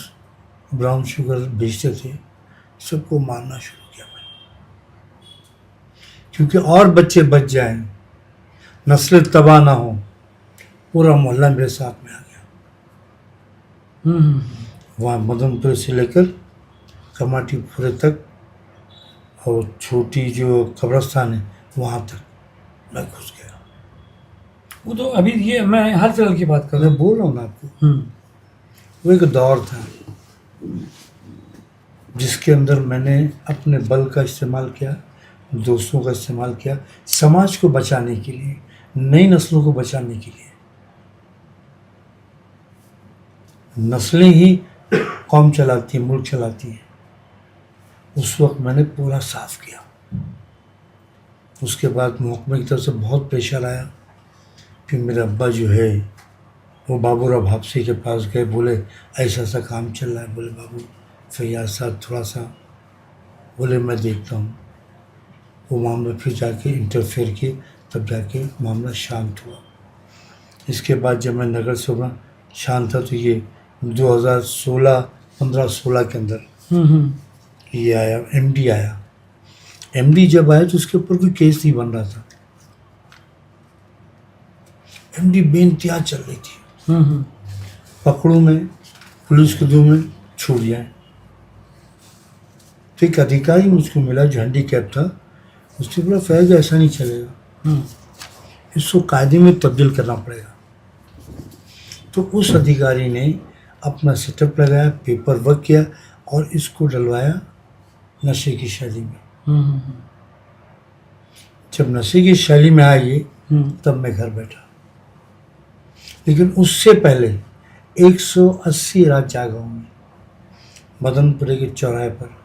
ब्राउन शुगर बेचते थे सबको मारना शुरू किया मैंने, क्योंकि और बच्चे बच जाएं, नस्ल तबाह ना हो। पूरा मोहल्ला मेरे साथ में आ गया। वहाँ मदनपुर से लेकर कमाटीपुरे तक और छोटी जो कब्रस्तान है वहाँ तक मैं घुस गया। वो तो अभी ये मैं हाल फिलहाल की बात कर रहा मैं बोल रहा हूँ ना आपको, हूँ। वो एक दौर था जिसके अंदर मैंने अपने बल का इस्तेमाल किया, दोस्तों का इस्तेमाल किया, समाज को बचाने के लिए, नई नस्लों को बचाने के लिए। नस्लें ही कौम चलाती है, मुल्क चलाती है। उस वक्त मैंने पूरा साफ किया। उसके बाद महकमे की तरफ से बहुत प्रेशर आया। फिर मेरे अब्बा जो है वो बाबूराव भापसी के पास गए, बोले ऐसा ऐसा काम चल रहा है। बोले बाबू फैयाज साहब थोड़ा सा, बोले मैं देखता हूँ। वो मामला फिर जाके इंटरफेयर किए, तब जाके मामला शांत हुआ। इसके बाद जब मैं नगर सेवा शांत था तो ये 2016 15-16 के अंदर ये आया, एमडी आया। एमडी जब आया तो उसके ऊपर कोई केस नहीं बन रहा था। एमडी बेइंतहा चल रही थी, पकड़ों में, पुलिस के दो में छूट जाए। तो एक अधिकारी मुझको मिला जो हैंडीकैप था, उसने बोला फैज ऐसा नहीं चलेगा, इसको कायदे में तब्दील करना पड़ेगा। तो उस अधिकारी ने अपना सेटअप लगाया, पेपर वर्क किया और इसको डलवाया नशे की शैली में। जब नशे की शैली में आया ये, तब मैं घर बैठा। लेकिन उससे पहले 180 रात जागा हूँ मैं मदनपुरे के चौराहे पर।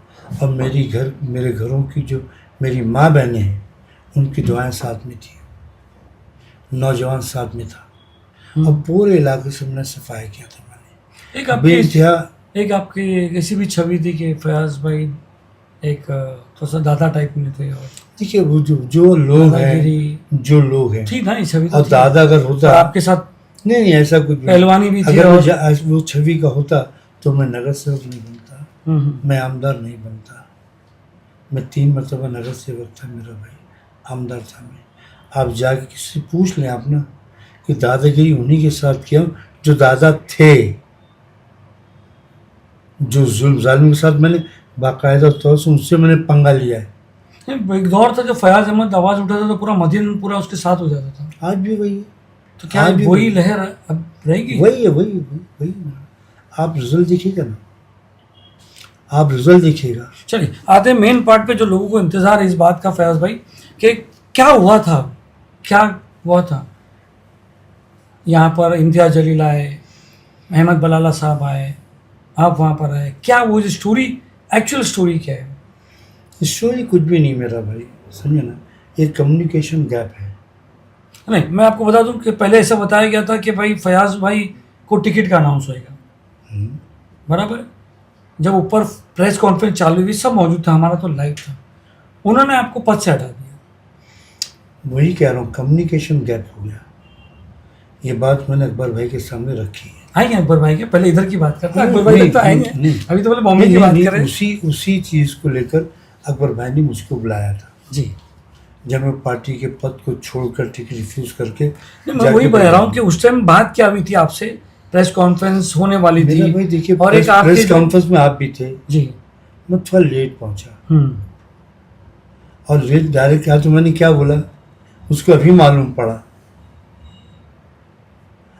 और मेरे घरों की जो मेरी माँ बहनें हैं उनकी दुआएं साथ में थी, नौजवान साथ में था। और पूरे इलाके से मैंने सफाई किया था। मैंने एक आपकी ऐसी भी छवि थी कि फयाज भाई एक थोड़ा सा दादा टाइप में थे। और देखिए वो जो लोग हैं ठीक था, छवि और दादा अगर होता आपके साथ नहीं ऐसा कुछ पहलवानी भी थी। अगर वो छवि का होता तो मैं नगर सेवक नहीं बनता, मैं आमदार नहीं बनता। मैं 3 मरतबा नगर सेवक था, मेरा भाई आमदार था मैं। आप जाके किसी से पूछ लें आप ना कि दादागिरी उन्हीं के साथ किया जो दादा थे। जो जुल्म जालिम के साथ मैंने बाकायदा तौर से उनसे मैंने पंगा लिया है। एक दौर था जब फयाज अहमद आवाज़ उठाता तो पूरा मदीना पूरा उसके साथ हो जाता था। आज भी वही है। तो क्या वही लहर अब रहेगी? वही है, वही। आप रिजल्ट देखिएगा ना, आप रिजल्ट देखिएगा। चलिए आते हैं मेन पार्ट पे, जो लोगों को इंतजार है इस बात का फयाज भाई कि क्या हुआ था। यहाँ पर इम्तियाज जलील आए, अहमद बलाला साहब आए, आप वहाँ पर आए, क्या वो जो स्टोरी, एक्चुअल स्टोरी क्या है? स्टोरी कुछ भी नहीं मेरा भाई, समझे ना, एक कम्युनिकेशन गैप है। नहीं, मैं आपको बता दूं कि पहले ऐसा बताया गया था कि भाई फयाज भाई को टिकट का अनाउंस होएगा, बराबर। जब ऊपर प्रेस कॉन्फ्रेंस चालू हुई सब मौजूद था, हमारा तो लाइव था, उन्होंने आपको पद से हटा दिया। वही कह रहा हूँ, कम्युनिकेशन गैप हो गया। ये बात मैंने अकबर भाई के सामने रखी है। आएंगे अकबर भाई के, पहले इधर की बात करते हैं, अकबर भाई तो आएंगे, अभी तो पहले बॉम्बे की बात करें। उसी चीज़ को लेकर अकबर भाई ने मुझको बुलाया था जी, जब मैं पार्टी के पद को छोड़कर टिकट रिफ्यूज करके। मैं वही बता रहा हूँ कि उस टाइम बात क्या हुई थी आपसे, प्रेस कॉन्फ्रेंस होने वाली थी। भाई देखिए, और एक आपके प्रेस कॉन्फ्रेंस में आप भी थे जी, मैं थोड़ा लेट पहुंचा। और लेट डायरेक्ट क्या, तो मैंने क्या बोला उसको अभी मालूम पड़ा।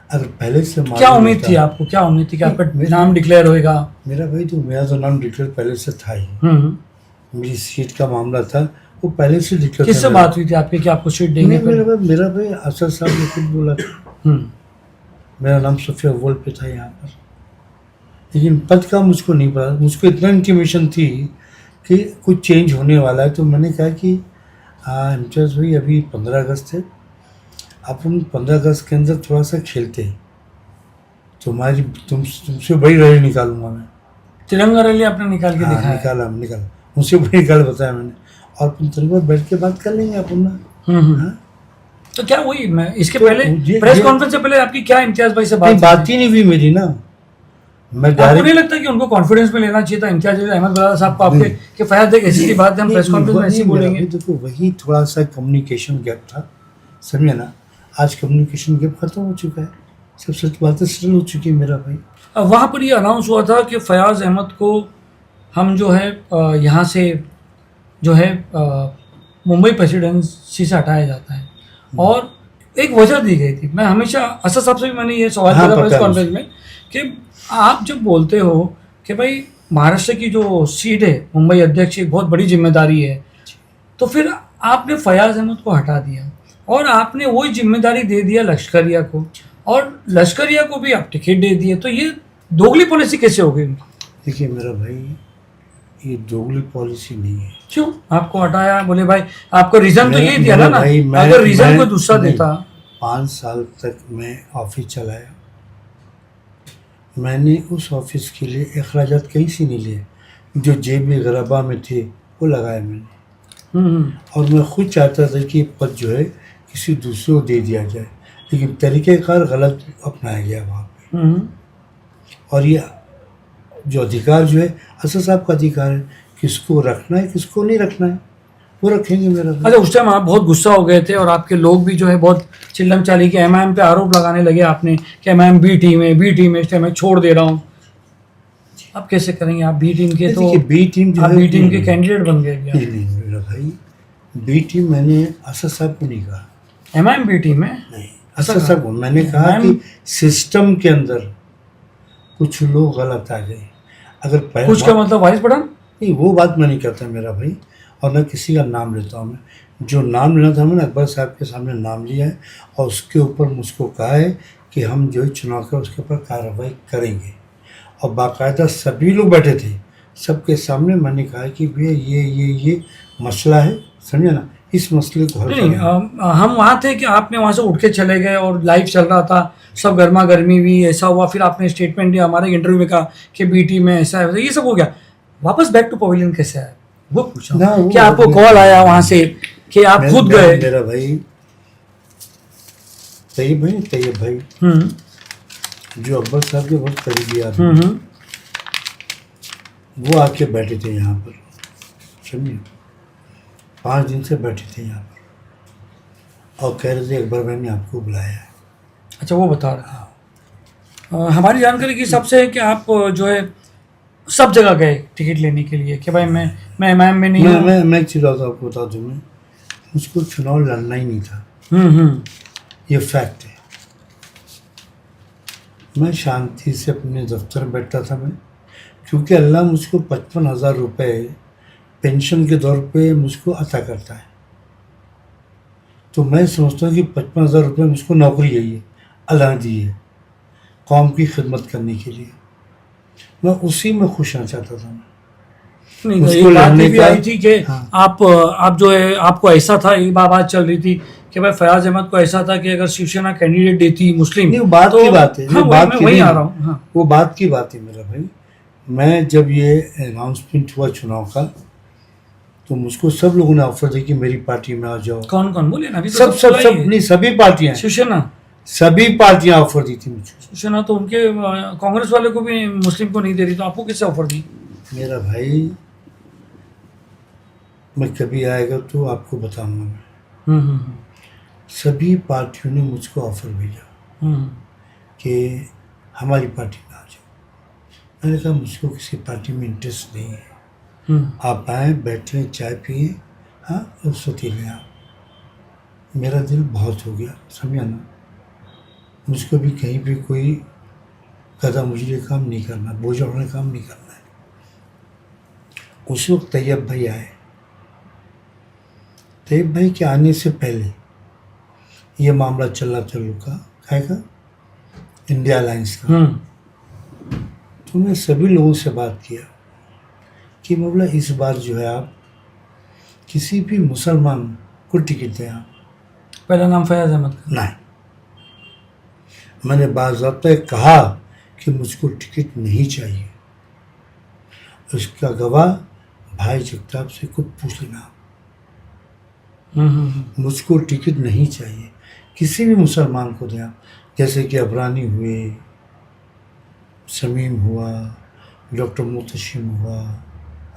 अगर पहले से क्या उम्मीद थी आपको, क्या उम्मीद थी कि आपका नाम डिक्लेयर होएगा? मेरा तो नाम डिक्लेयर पहले से था ही। मेरी सीट का मामला था, वो पहले से डिक्लेयर। किससे बात हुई थी आपकी कि आपको सीट देंगे? मेरा भाई असद साहब ने खुद बोला था। मेरा नाम सफिया अव्वल पे था यहाँ पर, लेकिन पद का मुझको नहीं पता। मुझको इतना इंटीमेशन थी कि कुछ चेंज होने वाला है। तो मैंने कहा कि हाँ इम्तियाज़ भाई, अभी 15 अगस्त है, अपन 15 अगस्त के अंदर थोड़ा सा खेलते हैं, तुमसे बड़ी रैली निकालूंगा मैं। तिरंगा रैली आपने निकाल के दिखाया? निकाला मुझसे बड़ी निकाल बताया मैंने, और अपन तरीके बैठ के बात कर लेंगे अपन ना। तो क्या वही मैं इसके पहले प्रेस कॉन्फ्रेंस से पहले आपकी क्या इम्तियाज भाई से बात ही नहीं हुई मेरी ना। मैं आपको नहीं लगता कि उनको कॉन्फिडेंस में लेना चाहिए था इम्तियाज अहमद बलाला साहब को आपके कि फयाज देख ऐसी बात है, हम प्रेस कॉन्फ्रेंस में ऐसे बोलेंगे? देखो वही थोड़ा सा कम्युनिकेशन गैप था, समझे ना। आज कम्युनिकेशन गैप खत्म हो चुका है। सब सच बातें सेटल हो चुकी है मेरा भाई। वहाँ पर ये अनाउंस हुआ था कि फयाज़ अहमद को हम जो है यहाँ से जो है मुंबई प्रेसिडेंसी से हटाया जाता है, और एक वजह दी गई थी। मैं हमेशा असद साहब से भी मैंने ये सवाल हाँ, किया पता प्रेस है कॉन्फ्रेंस में कि आप जब बोलते हो कि भाई महाराष्ट्र की जो सीट है मुंबई अध्यक्ष एक बहुत बड़ी जिम्मेदारी है, तो फिर आपने फयाज़ अहमद को हटा दिया और आपने वही जिम्मेदारी दे दिया लश्करिया को, और लश्करिया को भी आप टिकट दे दिए, तो ये दोगली पॉलिसी कैसे हो गई? देखिए मेरा भाई, ये दोगली पॉलिसी नहीं है। क्यों आपको हटाया? बोले भाई आपको रीजन तो यही दिया मेरा ना, भाई, अगर रीजन कोई मैं- दूसरा नहीं, देता। 5 साल तक मैं ऑफिस चलाया, मैंने उस ऑफिस के लिए अखराजात कहीं से नहीं लिए, जो जेब गरबा में थे वो लगाए मैंने। और मैं खुद चाहता था कि ये पद जो है किसी दूसरे को दे दिया जाए, लेकिन तरीक़ेकार गलत अपनाया गया वहाँ पे। और ये जो अधिकार जो है असद साहब का अधिकार है, किसको रखना है किसको नहीं रखना है वो रखेंगे मेरा भाई। अच्छा, उस टाइम आप बहुत गुस्सा हो गए थे और आपके लोग भी जो है बहुत चिल्लम चाली के एमआईएम पे आरोप लगाने लगे आपने कि एमआईएम बी टीम है, इस टाइम मैं छोड़ दे रहा हूँ। आप कैसे करेंगे? आप बी टीम के, तो देखिए बी टीम जो आप है बी टीम के कैंडिडेट बन गए क्या? नहीं मेरा भाई, बी टीम मैंने असद साहब को नहीं कहा, एमआईएम बी टीम है। नहीं असद साहब को मैंने कहा कि सिस्टम के अंदर कुछ लोग गलत आ गए। अगर कुछ का मतलब वाइस पठान? नहीं, वो बात मैं नहीं करता मेरा भाई, और न किसी का नाम लेता हूँ मैं। जो नाम लेना था मैंने अकबर साहब के सामने नाम लिया है, और उसके ऊपर मुझको कहा है कि हम जो चुनाव का उसके ऊपर कार्रवाई करेंगे, और बाकायदा सभी लोग बैठे थे, सबके सामने मैंने कहा कि भैया ये मसला है, समझे ना, इस मसले को हल नहीं, करें। हम वहाँ थे कि आपने वहाँ से उठ के चले गए और लाइव चल रहा था, सब गर्मा गर्मी भी ऐसा हुआ, फिर आपने स्टेटमेंट दिया, हमारे इंटरव्यू में कहा कि बीटी में ऐसा है, ये सब हो गया। वापस बैक टू पवेलियन कैसे आया वो पूछा ना, वो कि आपको बात कॉल नहीं। आया वहाँ से कि आप खुद गए? मेरा भाई तैयब भाई जो अकबर साहब के बहुत करीबी आदमी, वो आके बैठे थे यहाँ पर, समझिए 5 दिन से बैठे थे यहाँ पर, और कह रहे थे अकबर भाई ने आपको बुलाया है। अच्छा, वो बता रहा। हमारी जानकारी के हिसाब से है कि आप जो है सब जगह गए टिकट लेने के लिए कि भाई मैं एमआईएम में नहीं हूँ। मैं एक चीज़ आपको बता दूँ, मैं मुझको चुनाव लड़ना ही नहीं था, ये फैक्ट है। मैं शांति से अपने दफ्तर में बैठा था मैं, क्योंकि अल्लाह मुझको 55,000 रुपये पेंशन के तौर पे मुझको अता करता है, तो मैं समझता हूँ कि 55,000 रुपये मुझको नौकरी है, ये अल्लाह ने दी है कौम की खिदमत करने के लिए, मैं उसी में खुश रहना चाहता था। नहीं, उसको एक बात लड़ने ये भी का- आई थी कि हाँ। आप जो है आपको ऐसा था, एक बात चल रही थी कि भाई फयाज अहमद को ऐसा था कि अगर शिवसेना कैंडिडेट देती मुस्लिम, नहीं, वो बात तो की बात है, हाँ, मैं वही आ रहा हूँ। हाँ। वो बात की बात है मेरा भाई। मैं जब ये अनाउंसमेंट हुआ चुनाव का, तो मुझको सब लोगों ने ऑफर दी कि मेरी पार्टी में आ जाओ। कौन कौन बोले ना? अभी तो सब खुला ही है। नहीं, सभी पार्टियां, शिवसेना सभी पार्टियां ऑफर दी थी मुझको। शिवसेना तो उनके कांग्रेस वाले को भी मुस्लिम को नहीं दे रही, तो आपको किससे ऑफर दी? मेरा भाई, मैं कभी आएगा तो आपको बताऊंगा मैं। सभी पार्टियों ने मुझको ऑफर भेजा कि हमारी पार्टी में आ जाओ। मैंने कहा मुझको किसी पार्टी में इंटरेस्ट नहीं है, आप आए, बैठे, चाय पिए, हाँ, और सोते लें आप। मेरा दिल बहुत हो गया, समझा ना, मुझको भी कहीं पे कोई कदम मुझे काम नहीं करना, बोझा उठाने काम नहीं करना है। उस वक्त तैयब भाई आए। तैयब भाई के आने से पहले ये मामला चल रहा था लोग का, खाएगा इंडिया अलायंस का। तो मैं सभी लोगों से बात किया कि मामला इस बार जो है आप किसी भी मुसलमान को टिकट दें आप। पहला नाम फयाज अहमद का। नहीं, मैंने बाज़ाब्ता कहा कि मुझको टिकट नहीं चाहिए। उसका गवाह भाई जगताप से खुद पूछ लेना। मुझको टिकट नहीं चाहिए, किसी भी मुसलमान को दें आप, जैसे कि अबरानी हुए, शमीम हुआ, डॉक्टर मुतशिम हुआ,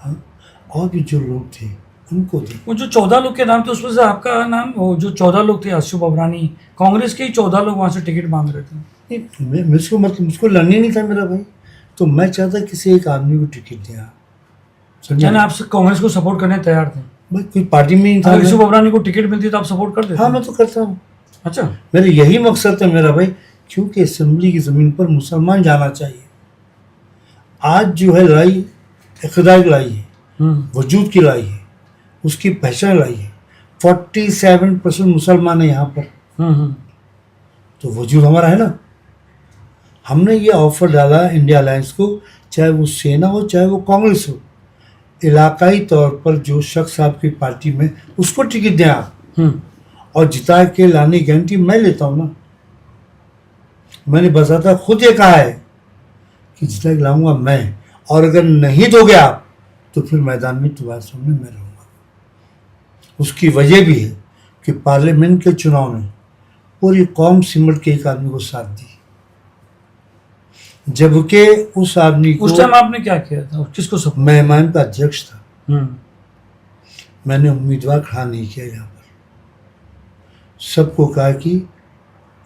हाँ, और भी जो लोग थे उनको दें। वो जो 14 लोग के नाम थे उसमें से आपका नाम, वो जो 14 लोग थे, अशुभ अबरानी, कांग्रेस के ही 14 लोग वहाँ से टिकट मांग रहे थे। मैं मुझको मतलब मुझको लड़ना ही नहीं था मेरा भाई, तो मैं चाहता किसी एक आदमी को टिकट दें आप, समझे? यानी आप कांग्रेस को सपोर्ट करने तैयार थे? भाई कोई पार्टी में नहीं था। अगर यूसुफ अबरानी को टिकट मिलती तो आप सपोर्ट कर देते? हाँ मैं तो करता हूँ। अच्छा, मेरा यही मकसद था मेरा भाई, क्योंकि असेंबली की ज़मीन पर मुसलमान जाना चाहिए। आज जो है लड़ाई इक़्तिदार की लड़ाई है, वजूद की लड़ाई है, उसकी पहचान लड़ाई है। 47% मुसलमान है यहाँ पर, तो वजूद हमारा है ना। हमने ये ऑफर डाला इंडिया अलायंस को, चाहे वो सेना हो चाहे वो कांग्रेस हो, इलाकाई तौर पर जो शख्स आपकी पार्टी में, उसको टिकट दें आप, और जिता के लाने की गारंटी मैं लेता हूँ ना। मैंने बसाता खुद ये कहा है कि जिता के लाऊंगा मैं, और अगर नहीं दोगे आप तो फिर मैदान में तुम्हारे सामने मैं रहूँगा। उसकी वजह भी है कि पार्लियामेंट के चुनाव में पूरी कौम सिमट के एक आदमी को साथ दी, जबकि उस आदमी को, उस टाइम आपने क्या किया था, किसको सपोर्ट? मैं इमाम का अध्यक्ष था, मैंने उम्मीदवार खड़ा नहीं किया यहाँ पर। सबको कहा कि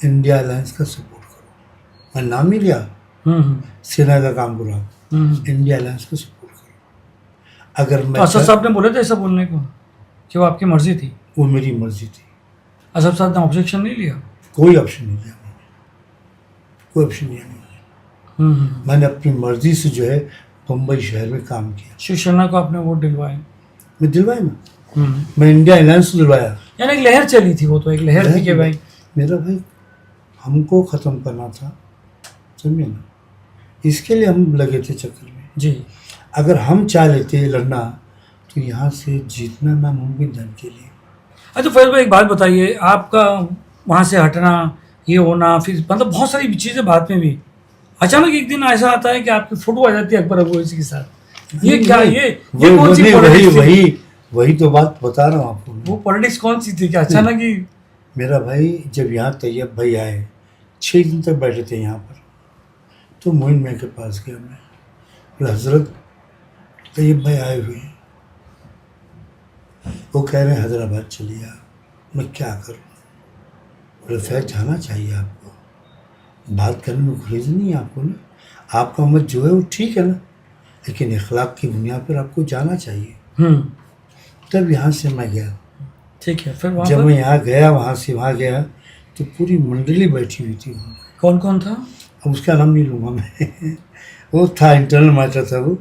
इंडिया अलायंस का सपोर्ट करो, मैं नाम ही लिया, सेना का काम करो आप, इंडिया अलायंस का सपोर्ट करो। अगर मैं, असद साहब ने बोले थे ऐसा बोलने को कि वो आपकी मर्जी थी? वो मेरी मर्जी थी। असद साहब ने ऑब्जेक्शन नहीं लिया? कोई ऑप्शन नहीं लिया मैंने, कोई ऑप्शन नहीं लिया। मैंने अपनी मर्जी से जो है बम्बई शहर में काम किया। शिवसेना को आपने वोट दिलवाए? मैं दिलवाया ना, मैं इंडिया अलायंस को दिलवाया। यानी एक लहर चली थी, वो तो एक लहर थी कि भाई मेरा भाई हमको ख़त्म करना था, समझे ना, इसके लिए हम लगे थे चक्कर में जी। अगर हम चाह लेते लड़ना तो यहाँ से जीतना नामुमकिन था के लिए। अच्छा फैज भाई, एक बात बताइए, आपका वहाँ से हटना, ये होना, फिर मतलब बहुत सारी चीज़ें बाद में भी, अचानक एक दिन ऐसा आता है कि आपकी फोटो आ जाती है अकबर अबू के साथ। ये क्या, ये कौन सी पॉलिटिक्स थी? वही तो बात बता रहा हूँ आपको। वो पॉलिटिक्स कौन सी थी कि अचानक ही? मेरा भाई जब यहाँ तैयब भाई आए, 6 दिन तक बैठे थे यहाँ पर, तो मोइन मियाँ के पास गया मैं, बोला हजरत तैयब भाई आए हुए हैं, वो कह रहे हैं हैदराबाद चलिए आप, मैं क्या करूँ? बोले फैज जाना चाहिए आपको, बात करने में गुरेज नहीं है आपको ना, आपका मत जो है वो ठीक है ना, लेकिन इखलाक की बुनियाद पर आपको जाना चाहिए। तब यहाँ से मैं गया। ठीक है, फिर जब मैं यहाँ गया, वहाँ से वहाँ गया, तो पूरी मंडली बैठी हुई थी। कौन कौन था? अब उसका नाम नहीं लूँगा मैं वो था, इंटरनल मैटर था वो,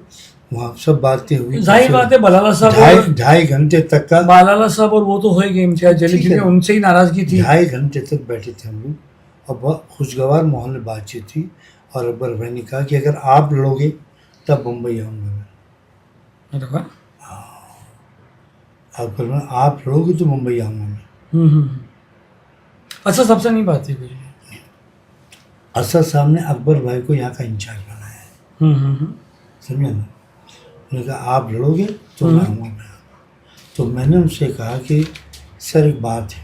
वहाँ सब बातें हुई। जाहिर बात है, बलाला साहब 2.5 घंटे तक का, बलाला साहब और वो तो हो ही गए इम्तियाज जलील, क्योंकि उनसे ही नाराजगी थी। 2.5 घंटे तक बैठे थे हम लोग, और बहुत खुशगवार माहौल में बातचीत थी। और अकबर भाई ने कहा कि अगर आप लड़ोगे तब मुंबई आऊँगा मैं। अकबर भाई, आप लड़ोगे तो मुंबई आऊँगा मैं। अच्छा, सबसे नहीं बात थी कुछ? असद साहब ने अकबर भाई को यहाँ का इंचार्ज बनाया है, समझे ना। उन्होंने कहा आप लड़ोगे तो मैं आऊँगा मैं। तो मैंने उनसे कहा कि सर एक बात है,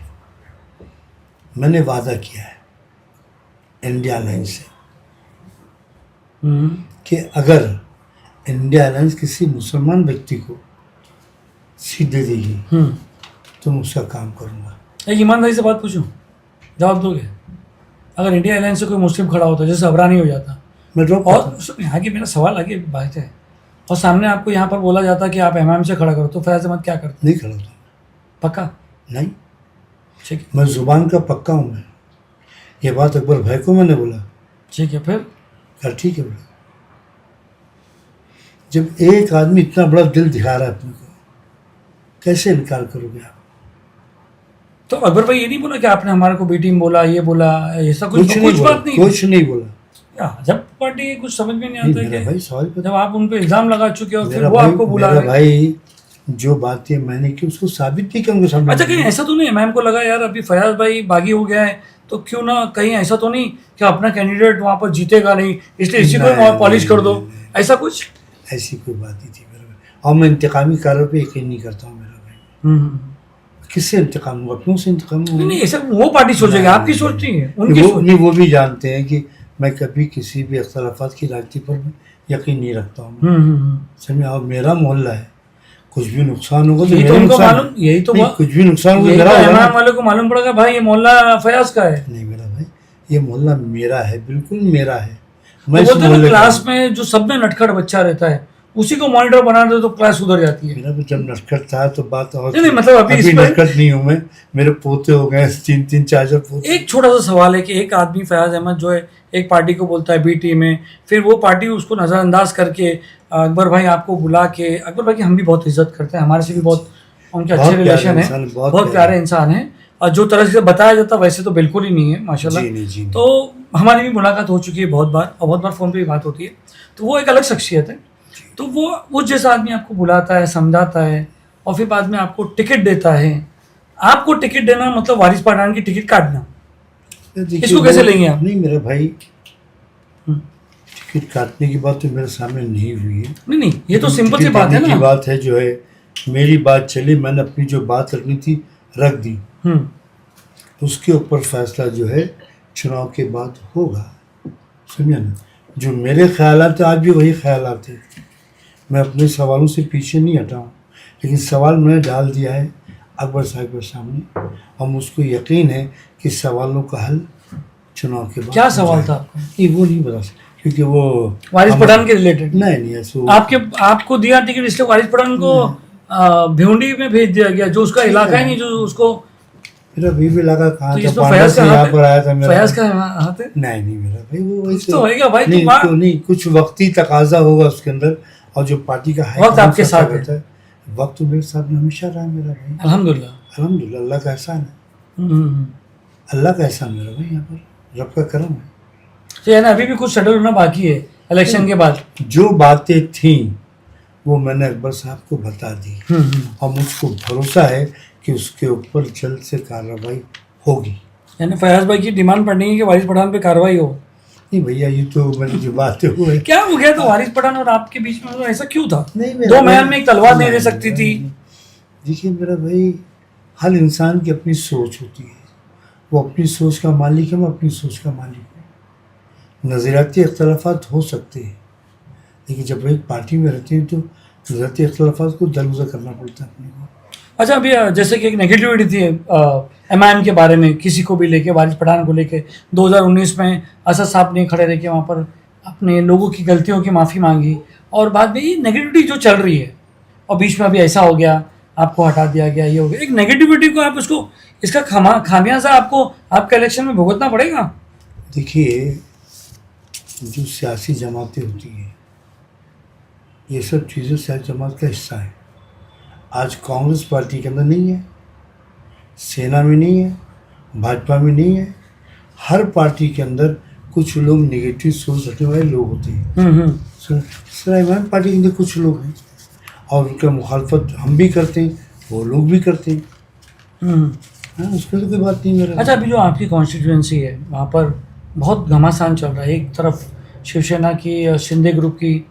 मैंने वादा किया है इंडिया अलायंस से कि अगर इंडिया अलायंस किसी मुसलमान व्यक्ति को सीट दे देगी तो मैं उसका काम करूँगा। एक ईमानदारी से बात पूछूं, जवाब दोगे? अगर इंडिया अलायंस से कोई मुस्लिम खड़ा होता, जैसे अबरानी हो जाता, मैं ड्रॉप और यहाँ की मेरा सवाल आगे बात है, और सामने आपको यहाँ पर बोला जाता कि आप एमएम से खड़ा करो, तो फैज अहमद क्या करते? नहीं खड़ा होता। पक्का? नहीं, ठीक है, मैं ज़ुबान का पक्का हूँ। मैं ये बात अकबर भाई को मैंने बोला। ठीक है, फिर? कहा ठीक है बोला। जब एक आदमी इतना बड़ा दिल दिखा रहा है अपने को, कैसे इनकार करोगे आप? तो अकबर भाई ये नहीं बोला कि आपने हमारे को बी टीम बोला, ये बोला, ऐसा कुछ नहीं बोला, बात नहीं? कुछ नहीं बोला। जब पार्टी कुछ समझ में नहीं आता मेरा कि भाई सवाल पर, जब आप उन पे इल्जाम लगा चुके हो, फिर मेरा वो आपको बुला मेरा रहे। भाई जो बातें मैंने की उसको साबित भी करूँगा सामने। अच्छा, कहीं ऐसा तो नहीं मैम को लगा यार अभी फयाज भाई बागी हो गया है, तो क्यों ना कहीं ऐसा तो नहीं कि अपना कैंडिडेट वहाँ पर जीतेगा नहीं, इसलिए इसी को पॉलिश कर दो, ऐसा कुछ? ऐसी कोई बात नहीं थी मेरा भाई। और मैं इंतकामी कार्यों पे यकीन नहीं करता हूँ मेरा भाई। किससे इंतकाम होगा? अपनों से इंतकाम होगा? नहीं, ऐसा वो पार्टी सोचेगी, आपकी सोच नहीं है, उनकी सोच। नहीं, वो भी जानते हैं कि मैं कभी किसी भी अख्तलाफात की राजनीति पर यकीन नहीं रखता हूँ। समझे? और मेरा मोहल्ला है, कुछ भी नुकसान होगा तो यही तो मेरा उनको नुकसान मालूम, यही तो नहीं, कुछ भी नुकसान होगा यही मेरा तो होगा ना। इमाम वाले को मालूम पड़ेगा भाई ये मोहल्ला फयाज का है। नहीं मेरा भाई, ये मोहल्ला मेरा है, बिल्कुल मेरा है। तो मैं इस बोलते हैं ना मोहल्ले का क्लास में जो सब में नटखट बच्चा रहता है उसी को मॉनिटर बना दो तो क्लास सुधर जाती है। मेरा भी जब नटखट था तो बात और नहीं, मतलब अभी इस पर- नटखट नहीं हूँ मैं, मेरे पोते हो गए 3-3 4-4 पोते। एक छोटा सा सवाल है कि एक आदमी फयाज अहमद जो है एक पार्टी को बोलता है बी टीम में, फिर वो पार्टी उसको नज़रअंदाज करके अकबर भाई आपको बुला के, अकबर भाई की हम भी बहुत इज्जत करते हैं, हमारे से भी बहुत उनके अच्छे बहुत प्यारे रिलेशन है, इंसान, बहुत बहुत प्यारे इंसान हैं, और जो तरह से बताया जाता वैसे तो बिल्कुल ही नहीं है माशाल्लाह। जी नहीं, जी नहीं। तो हमारी भी मुलाकात हो चुकी है बहुत बार, और बहुत बार फ़ोन पे भी बात होती है, तो वो एक अलग शख्सियत है। तो वो जैसा आदमी आपको बुलाता है, समझाता है, और फिर बाद में आपको टिकट देता है। आपको टिकट देना मतलब वारिस पठान की टिकट काटना, देखिए, इसको कैसे लेंगे आप? नहीं मेरे भाई, हम्म। टिकट काटने की बात तो मेरे सामने नहीं हुई है। नहीं नहीं, ये तो सिंपल सी टिकट बात है देने ना। की बात है, जो है मेरी बात चली, मैंने अपनी जो बात रखनी थी रख दी, हम्म। उसके ऊपर फैसला जो है चुनाव के बाद होगा, समझे ना। जो मेरे ख्यालात थे आज भी वही ख्यालात थे, मैं अपने सवालों से पीछे नहीं हटा हूँ, लेकिन सवाल मैंने डाल दिया है अकबर साहब के सामने, और मुझको यकीन है कि सवालों का हल चुनाव के बाद क्या हो सवाल जाएगा। था आपका? नहीं वो नहीं बता सकता क्योंकि वो वारिस पठान के रिलेटेड? नहीं नहीं ऐसे वो आपको दिया टिकट इसलिए वारिस पठान को भिवंडी में भेज दिया गया, जो उसका इलाका है नहीं, जो उसको। मेरा बीवी लगा कहाँ तो था, इसमें पांडव फयाज से का यहाँ हाथ पर आया था है? मेरा। फयाज का हाथ है? नहीं नहीं मेरा भाई, वो कुछ वैसे तो होएगा भाई, नहीं, तुम्हारा- तो नहीं, कुछ वक्ती तकाजा होगा उसके अंदर, और जो पार्टी का है वक्त आपके साथ है। वक्त तो मेरे साथ में हमेशा रहा मेरा भाई, अल्हम्दुलिल्लाह। अल्हम्दुलिल्लाह। अल्लाह का एहसान है, हम्म। अल्लाह का एहसान मेरा भाई, यहाँ पर रब का करम है। तो यानी अभी भी कुछ शेड्यूल होना बाकी है इलेक्शन के बाद। जो बातें थी वो मैंने अकबर साहब को बता दी, और मुझको भरोसा है कि उसके ऊपर जल्द से कार्रवाई होगी। यानी फयाज भाई की डिमांड पड़नी है कि वारिस पठान पे कार्रवाई हो। नहीं भैया, ये तो मैंने जो बातें हुई, क्या हो गया तो वारिस पठान और आपके बीच में, ऐसा क्यों था? नहीं मेरा दो भाई- महल में एक तलवार नहीं रह नहीं, सकती थी? देखिए मेरा भाई, हर इंसान की अपनी सोच होती है, वो अपनी सोच का मालिक है, मैं अपनी सोच का मालिक हूँ। नज़रियाती इख्तलाफात हो सकते हैं, लेकिन जब वो एक पार्टी में रहते हैं तो नज़रियाती इख्तलाफात को दरगुजर करना पड़ता है अपने को। अच्छा, अभी जैसे कि एक नेगेटिविटी थी एमआईएम के बारे में, किसी को भी लेके, वारिस पठान को लेके 2019 में असद साहब ने खड़े रह के वहाँ पर अपने लोगों की गलतियों की माफ़ी मांगी, और बाद में ये नेगेटिविटी जो चल रही है, और बीच में अभी ऐसा हो गया, आपको हटा दिया गया, ये हो गया, एक नेगेटिविटी को आप इसको, इसका खामियाजा आपको आपके इलेक्शन में भुगतना पड़ेगा। देखिए, जो सियासी जमातें होती हैं, ये सब चीज़ें सियासी जमात का हिस्सा है। आज कांग्रेस पार्टी के अंदर नहीं है, सेना में नहीं है, भाजपा में नहीं है, हर पार्टी के अंदर कुछ लोग नेगेटिव सोच रखने वाले लोग होते हैं। सर इमाम पार्टी के अंदर कुछ लोग हैं, और उनका मुखालफत हम भी करते हैं, वो लोग भी करते हैं। हाँ, उसमें तो कोई बात नहीं मेरा। अच्छा, अभी जो आपकी कॉन्स्टिट्यूएंसी है वहाँ पर बहुत घमासान चल रहा है, एक तरफ शिवसेना की, शिंदे ग्रुप की,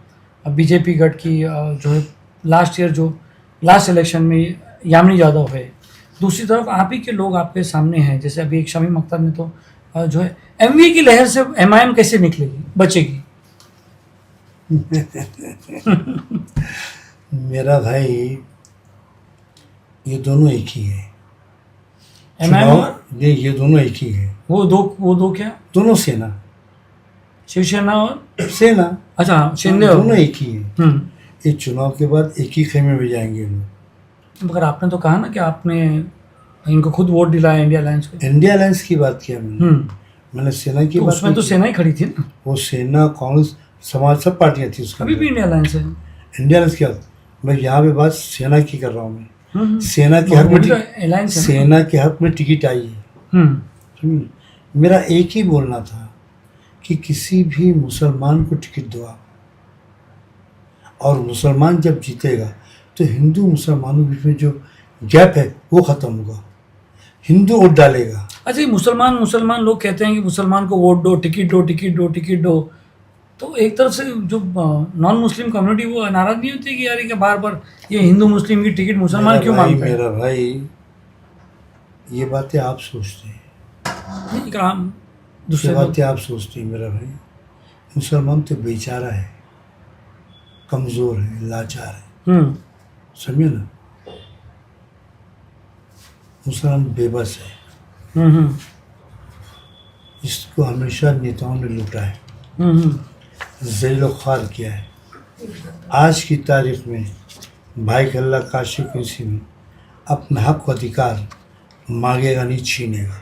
बीजेपी गढ़ की, जो है लास्ट ईयर जो लास्ट इलेक्शन में यामिनी यादव है, दूसरी तरफ आप ही के लोग आपके सामने हैं, जैसे अभी एक शमीम अख्तर ने तो जो है एमवी की लहर से एमआईएम कैसे निकलेगी, बचेगी? मेरा भाई, ये दोनों एक ही है। एमआईएम ये दोनों एक ही है, वो दो क्या? दोनों सेना शिवसेना और सेना अच्छा शिंदे और दोनों एक ही है। ये चुनाव के बाद एक ही खेमे में जाएंगे हम लोग। मगर आपने तो कहा ना कि आपने इनको खुद वोट दिलाया इंडिया अलायंस को। इंडिया अलायंस की बात किया मैंने, मैंने सेना की तो बात उसमें तो नहीं सेना ही खड़ी थी ना, की। वो सेना, कांग्रेस, समाज, सब पार्टियां थी उसके अभी भी अंदर। इंडिया अलायंस है। इंडिया अलायंस की बात, मैं यहाँ पे बात सेना की कर रहा हूँ। मैं हम्म। सेना के हक में अलायंस है ना। सेना के हक में टिकट आई है। समझे? मेरा एक ही बोलना था कि किसी भी मुसलमान को टिकट दो आप, और मुसलमान जब जीतेगा तो हिंदू मुसलमानों के बीच में जो गैप है वो ख़त्म होगा, हिंदू वोट डालेगा। अच्छा, ये मुसलमान लोग कहते हैं कि मुसलमान को वोट दो, टिकट दो, टिकट दो, टिकट दो, तो एक तरफ से जो नॉन मुस्लिम कम्युनिटी वो नाराज नहीं होती कि यार ये बार बार ये हिंदू मुस्लिम की टिकट मुसलमान क्यों मांगते हैं? मेरा भाई, ये बातें आप सोचते हैं, नहीं, काम ये दूसरे लोग- बातें आप सोचते हैं मेरा भाई। मुसलमान तो बेचारा है, कमज़ोर है, लाचार है, समझे ना। मुसलमान बेबस है, इसको हमेशा नेताओं ने लूटा है, ज़लील ख्वार किया है। आज की तारीख में भाई कल्ला काशी किसी में अपना हक व अधिकार मांगेगा नहीं, छीनेगा,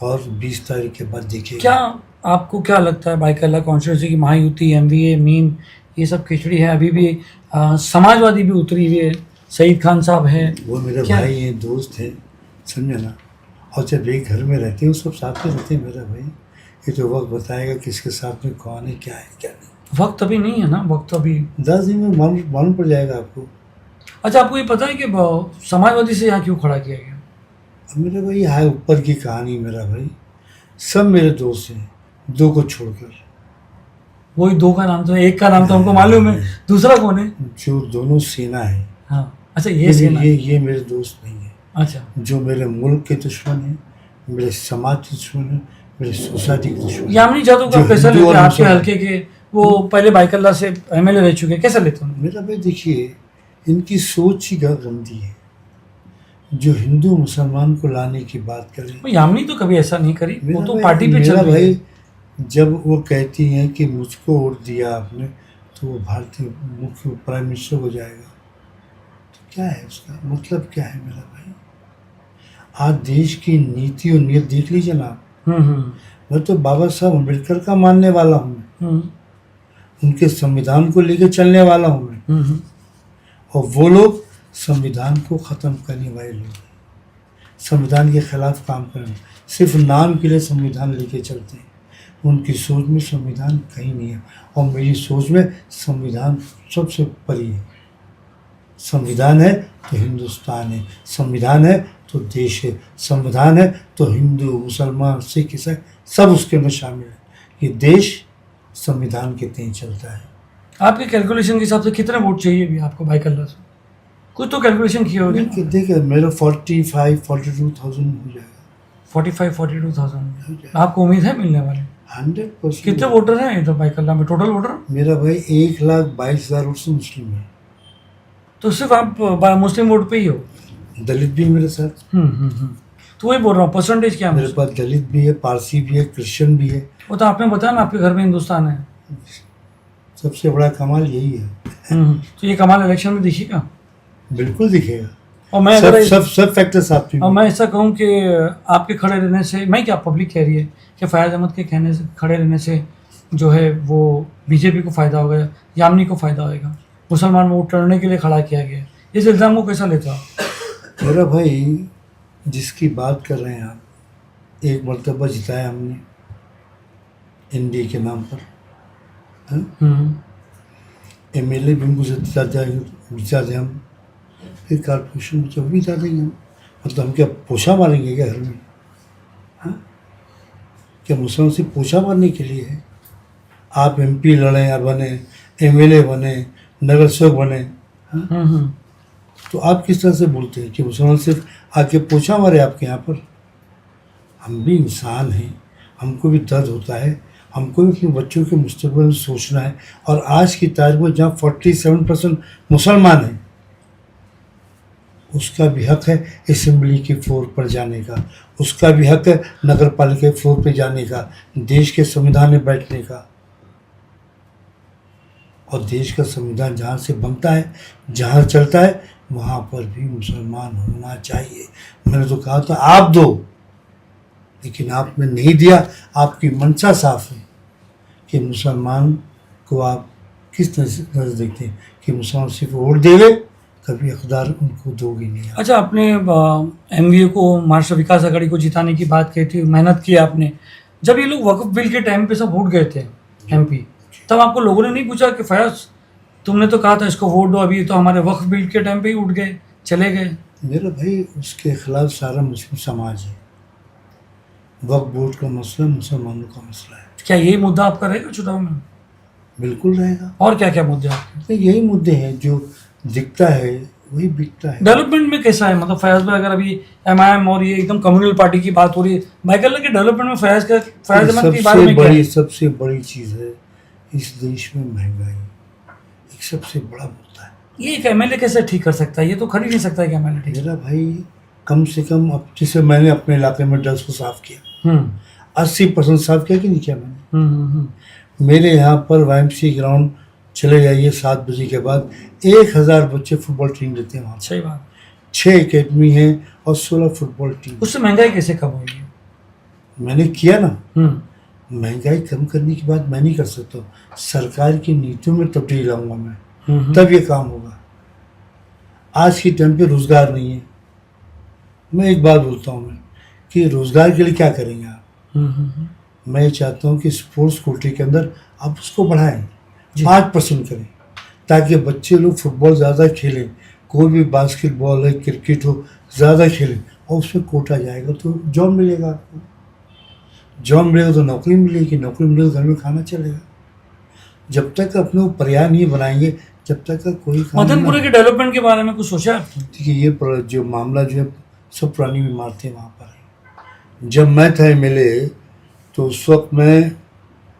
और 20 तारीख के बाद देखिएगा। क्या आपको क्या लगता है बाइकल्ला कॉन्स्टिट्यूंसी की महायुति, एमवीए, मीम, ये सब खिचड़ी है? अभी भी समाजवादी भी उतरी हुई है, सईद खान साहब है। वो मेरे क्या? भाई हैं, दोस्त हैं, समझे ना। और जब एक घर में रहते हैं वो सब साथ में रहते हैं मेरा भाई। ये तो वक्त बताएगा किसके साथ में कौन है, क्या है क्या नहीं। वक्त अभी नहीं है ना, वक्त अभी 10 दिन में मालूम पड़ जाएगा आपको। अच्छा, आपको ये पता है कि समाजवादी से यहाँ क्यों खड़ा किया गया? अब मेरे भाई है ऊपर की कहानी मेरा भाई। सब मेरे दोस्त हैं, 2 को छोड़कर। वही 2 का नाम तो है, एक का नाम तो हमको मालूम है, दूसरा कौन है? जो दोनों सेना है। हाँ, अच्छा, ये सेना। ये मेरे दोस्त नहीं है। अच्छा, जो मेरे मुल्क के दुश्मन हैं, मेरे समाज के दुश्मन हैं, मेरे सोसाइटी के दुश्मन हैं। यामिनी जादव का जो कैसा हिंदू लेते और हैं आपके मुसलमान- हल्के के? वो पहले बाइकल्ला से एमएलए रह चुके हैं, कैसा लेते हैं? मेरा भाई देखिए, इनकी सोच ही गंदी है। जो हिंदू मुसलमान को लाने की बात करें, यामिनी तो कभी ऐसा नहीं करी, वो मेरा तो भाई- पार्टी पे चल मेरा रही भाई है। जब वो कहती हैं कि मुझको वोट दिया आपने तो वो भारतीय मुख्य प्राइम मिनिस्टर हो जाएगा, तो क्या है उसका मतलब, क्या है मेरा भाई? आज देश की नीति और नीयत देख लीजिए ना आप। मैं तो बाबा साहब अम्बेडकर का मानने वाला हूँ, उनके संविधान को लेकर चलने वाला हूँ मैं। और वो लोग संविधान को ख़त्म करने वाले लोग हैं, संविधान के खिलाफ काम करें, सिर्फ नाम के लिए संविधान लेके चलते हैं। उनकी सोच में संविधान कहीं नहीं है, और मेरी सोच में संविधान सबसे परी है। संविधान है तो हिंदुस्तान है, संविधान है तो देश है, संविधान है तो हिंदू, मुसलमान, सिख, ईसाई सब उसके अंदर शामिल है। ये देश संविधान के तहत चलता है। आपके कैलकुलेशन के हिसाब से कितने वोट चाहिए भी आपको बाइकल्ला से? कुछ तो कैलकुलेशन किए होगे ना? देखिए मेरा 45-42,000 हो जाएगा। 45-42,000 आपको उम्मीद है मिलने वाले? 100%। कितने वोटर हैं इधर बाइकल्ला में टोटल वोटर? मेरा भाई 1,22,000 वोट से मुस्लिम है। तो सिर्फ आप मुस्लिम वोट पे ही हो? दलित भी मेरे साथ। तो वही बोल रहा हूँ, परसेंटेज क्या है? मेरे पास दलित भी है, पारसी भी है, क्रिश्चियन भी है। वो तो आपने बताया ना आपके घर में हिंदुस्तान है। सबसे बड़ा कमाल यही है। तो ये कमाल इलेक्शन में दिखेगा? बिल्कुल दिखेगा। और मैं सब अगर सब फैक्टर्स आपके और मैं ऐसा कहूँ कि आपके खड़े रहने से, मैं क्या पब्लिक कह रही है कि फयाज अहमद के कहने से, खड़े रहने से जो है वो बीजेपी को फ़ायदा होगा, यामिनी को फ़ायदा होगा, मुसलमान वोट टर्ने के लिए खड़ा किया गया। इस इल्ज़ाम को कैसा लेते हो आप? मेरा भाई जिसकी बात कर रहे हैं आप, एक मरतबा जिताया हमने एनडीए के नाम पर, एमएलए भी उनको जिता दे हम, फिर कारपोरेशन में भी जिता देंगे हम। मतलब हम क्या पोछा मारेंगे क्या घर में? हाँ, क्या मुसलमान से पोछा मारने के लिए है? आप एमपी लड़ें या बने, एमएलए बने, नगर सेवक बने, हाँ? तो आप किस तरह से बोलते हैं कि मुसलमान सिर्फ आके पोछा मारे आपके यहाँ पर? हम भी इंसान हैं, हमको भी दर्द होता है, हमको भी अपने बच्चों के मुस्तकबिल में सोचना है। और आज की तारीख में जहाँ 47% मुसलमान हैं, उसका भी हक है असेंबली के फ्लोर पर जाने का, उसका भी हक है नगर पालिका के फ्लोर पर जाने का, देश के संविधान में बैठने का। और देश का संविधान जहाँ से बनता है, जहाँ चलता है, वहाँ पर भी मुसलमान होना चाहिए। मैंने तो कहा था आप दो, लेकिन आपने नहीं दिया। आपकी मंशा साफ है कि मुसलमान को आप किस नजर देखते हैं कि मुसलमान सिर्फ वोट देवे, कभी इक़्तिदार उनको दोगे नहीं। अच्छा, आपने एमवीए को, महाराष्ट्र विकास आघाड़ी को जिताने की बात कही थी, मेहनत की आपने। जब ये लोग वक्फ बिल के टाइम पे सब उठ गए थे एमपी, तब आपको लोगों ने नहीं पूछा कि फयाज तुमने तो कहा था इसको वोट दो, अभी तो हमारे वक्फ बिल के टाइम पे ही उठ गए, चले गए? मेरा भाई उसके खिलाफ सारा मुस्लिम समाज है। वक्फ बोर्ड का मसला मुसलमानों का मसला है। क्या यही मुद्दा आपका रहेगा चुनाव में? बिल्कुल रहेगा। और क्या क्या मुद्दे आपके? तो यही मुद्दे हैं, जो दिखता है वही बिकता है। डेवलपमेंट में कैसा है? मतलब फयाज भाई, अगर अभी एमआईएम और ये एकदम कम्युनल पार्टी की बात हो रही है, बाइकल्ला के डेवलपमेंट में फयाज अहमद के बारे में क्या है? सबसे बड़ी चीज़ है इस देश में महंगाई, एक सबसे बड़ा मुद्दा है। ये एक एमएलए कैसे ठीक कर सकता है? ये तो खरीद नहीं सकता है कि एमएलए ठीक। मेरा भाई कम से कम, अब जैसे मैंने अपने इलाके में ड्रग्स को साफ किया, 80% साफ किया कि नहीं किया मैंने? हम्म। मेरे यहाँ पर YMCA ग्राउंड चले जाइए 7 बजे के बाद 1000 बच्चे फुटबॉल टीम लेते हैं वहाँ। सही बात। 6 एकेडमी है और 16 फुटबॉल टीम। उससे महंगाई कैसे कम होगी? मैंने किया ना। हम्म महंगाई कम करने की बात मैं नहीं कर सकता हूँ, सरकार की नीतियों में तब्दीली लाऊंगा मैं, तब ये काम होगा। आज के टाइम पे रोजगार नहीं है। मैं एक बात बोलता हूँ मैं कि रोजगार के लिए क्या करेंगे आप? मैं ये चाहता हूँ कि स्पोर्ट्स कोटे के अंदर आप उसको बढ़ाएं, 5% करें, ताकि बच्चे लोग फुटबॉल ज़्यादा खेलें, कोई भी बास्केटबॉल है, क्रिकेट हो, ज़्यादा खेलें, और उसमें कोटा जाएगा तो जॉब मिलेगा आपको। जॉब मिलेगा तो नौकरी मिलेगी, नौकरी मिलेगी तो घर में खाना चलेगा। जब तक अपने वो पर्याय नहीं बनाएंगे, जब तक का कोई काम मदनपुरे के डेवलपमेंट के बारे में कुछ सोचा आपने? देखिए, ये जो मामला जो है सब पुरानी इमारतें वहाँ पर है। जब मैं था MLA तो उस वक्त मैं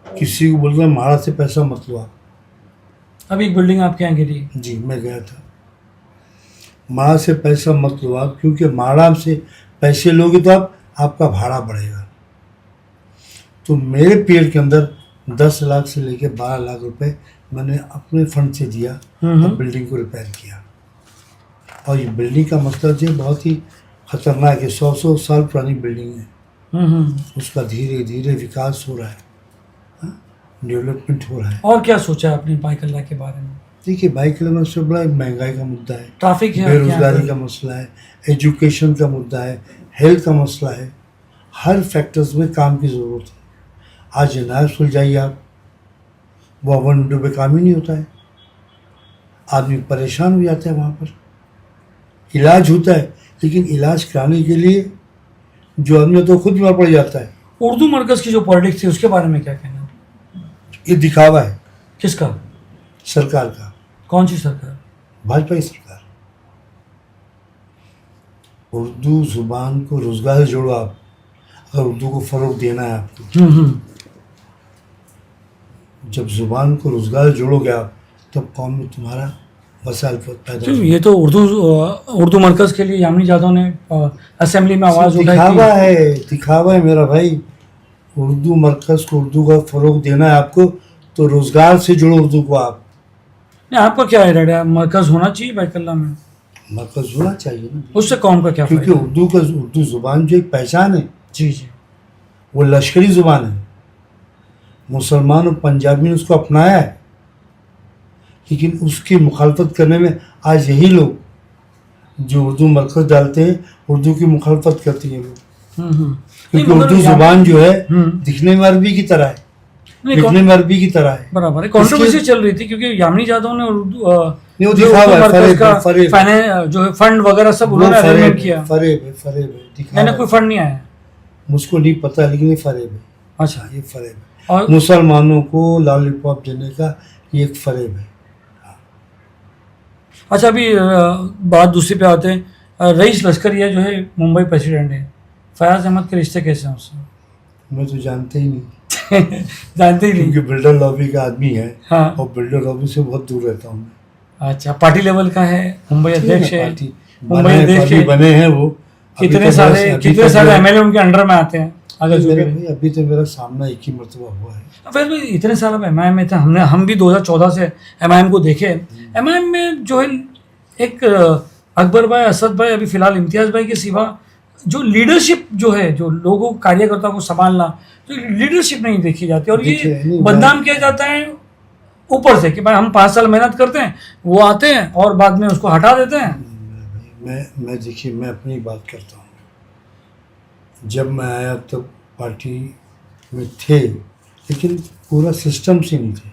किसी को बोल रहा महाड़ा से पैसा मत लो आप। अभी एक बिल्डिंग आपके यहाँ गिरी। जी, मैं गया था। महाड़ा से पैसा मत लो आप, क्योंकि महाड़ा से पैसे लोगे तो आपका भाड़ा बढ़ेगा। तो मेरे पीरियड के अंदर 10 लाख से लेकर 12 लाख रुपए मैंने अपने फंड से दिया और बिल्डिंग को रिपेयर किया। और ये बिल्डिंग का मसला जो है बहुत ही खतरनाक है। 100 साल पुरानी बिल्डिंग है। उसका धीरे धीरे विकास हो रहा है, डेवलपमेंट हो रहा है। और क्या सोचा आपने बाइकल्ला के बारे में? देखिए, बाइकल्ला में सबसे बड़ा महंगाई का मुद्दा है, ट्रैफिक है, बेरोजगारी का मसला है, एजुकेशन का मुद्दा है, हेल्थ का मसला है। हर फैक्टर्स में काम की ज़रूरत है। आज नायब सुलझाइए आप, वो 1 मिनट में काम ही नहीं होता है। आदमी परेशान हो जाता है। वहाँ पर इलाज होता है, लेकिन इलाज कराने के लिए जो आदमी तो खुद बीमार पड़ जाता है। उर्दू मरकज की जो पॉलिटिक्स थी उसके बारे में क्या कहना? ये दिखावा है। किसका? सरकार का। कौन सी सरकार? भाजपा की सरकार। उर्दू जुबान को रोजगार से जोड़ो आप। अगर उर्दू को फरोग देना है आपको, जब जुबान को रोजगार से जोड़ोगे आप, तब कौम में तुम्हारा वसाइल पैदा होगा। ये तो उर्दू मरकज के लिए यामिनी जादव ने असेंबली में आवाज़ उठाई थी। दिखावा है मेरा भाई। उर्दू मरकज को उर्दू का फरोग देना है आपको, तो रोजगार से जोड़ो उर्दू को आप। नहीं, आपका क्या है? मरकज होना चाहिए बाइकल्ला में? मरकज होना चाहिए ना। उससे कौम का क्या क्योंकि उर्दू जुबान जो एक पहचान है, जी जी, वो लश्करी जुबान है। मुसलमान और पंजाबी ने उसको अपनाया है, लेकिन उसकी मुखालफत करने में आज यही लोग जो उर्दू मरकज डालते हैं, उर्दू की मुखालफत करती हैं लोग। क्योंकि उर्दू जुबान जो है दिखने में अरबी की तरह है, लिखने में अरबी की तरह है। बराबर है। कंट्रोवर्सी चल रही थी क्योंकि यामिनी जादव ने उर्दू जो फंड वगैरह सब उन्होंने अरेंजमेंट किया। फरेब है। मैंने कोई फंड नहीं आया, मुझको नहीं पता, लेकिन ये फरेब है। अच्छा, ये फरेब है। और मुसलमानों को लॉलीपॉप देने का ये एक फरेब है। अच्छा, अभी बात दूसरी पे आते हैं। रईस लश्करिया जो है मुंबई प्रेसिडेंट है, फयाज अहमद के रिश्ते कैसे हैं उससे? मैं तो जानते ही नहीं। जानते ही नहीं, क्योंकि बिल्डर लॉबी का आदमी है। हाँ। और बिल्डर लॉबी से बहुत दूर रहता हूँ मैं। अच्छा, पार्टी लेवल का है, मुंबई अध्यक्ष है, मुंबई अध्यक्ष बने हैं वो। कितने सारे MLA उनके अंडर में आते हैं। अभी तो मेरा सामना एक ही मरतबा हुआ है। फिर भी इतने साल अब MIM में थे, हम भी 2014 से MIM को देखे। MIM में जो है एक अकबर भाई, असद भाई, अभी फिलहाल इम्तियाज़ भाई के सिवा जो लीडरशिप जो है, जो लोगों कार्यकर्ताओं को संभालना, तो लीडरशिप नहीं देखी जाती। और ये बदनाम किया जाता है ऊपर से कि भाई हम 5 साल मेहनत करते हैं, वो आते हैं और बाद में उसको हटा देते हैं। मैं देखिए, मैं अपनी बात करता हूँ। जब मैं आया तब पार्टी में थे, लेकिन पूरा सिस्टम से नहीं थे।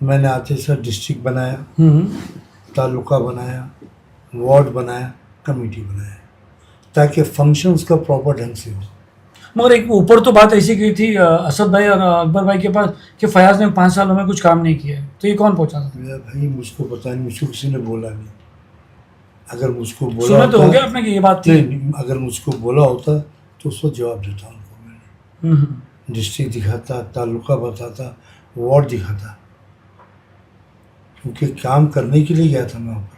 मैंने आते सर डिस्ट्रिक्ट बनाया, तालुका बनाया, वार्ड बनाया, कमेटी बनाया, ताकि फंक्शंस का प्रॉपर ढंग से हो। मगर एक ऊपर तो बात ऐसी की थी असद भाई और अकबर भाई के पास कि फयाज ने 5 सालों में कुछ काम नहीं किया है, तो ये कौन पहुंचा था? मेरा भाई मुझको पता नहीं, मुझको किसी ने बोला नहीं। अगर मुझको बोला सुना तो हो गया आपने कि ये बात थी। नहीं, अगर मुझको बोला होता तो उसको जवाब देता उनको मैंने। डिस्ट्रिक्ट दिखाता, तालुका बताता, वार्ड दिखाता, क्योंकि काम करने के लिए गया था मैं वहाँ पर।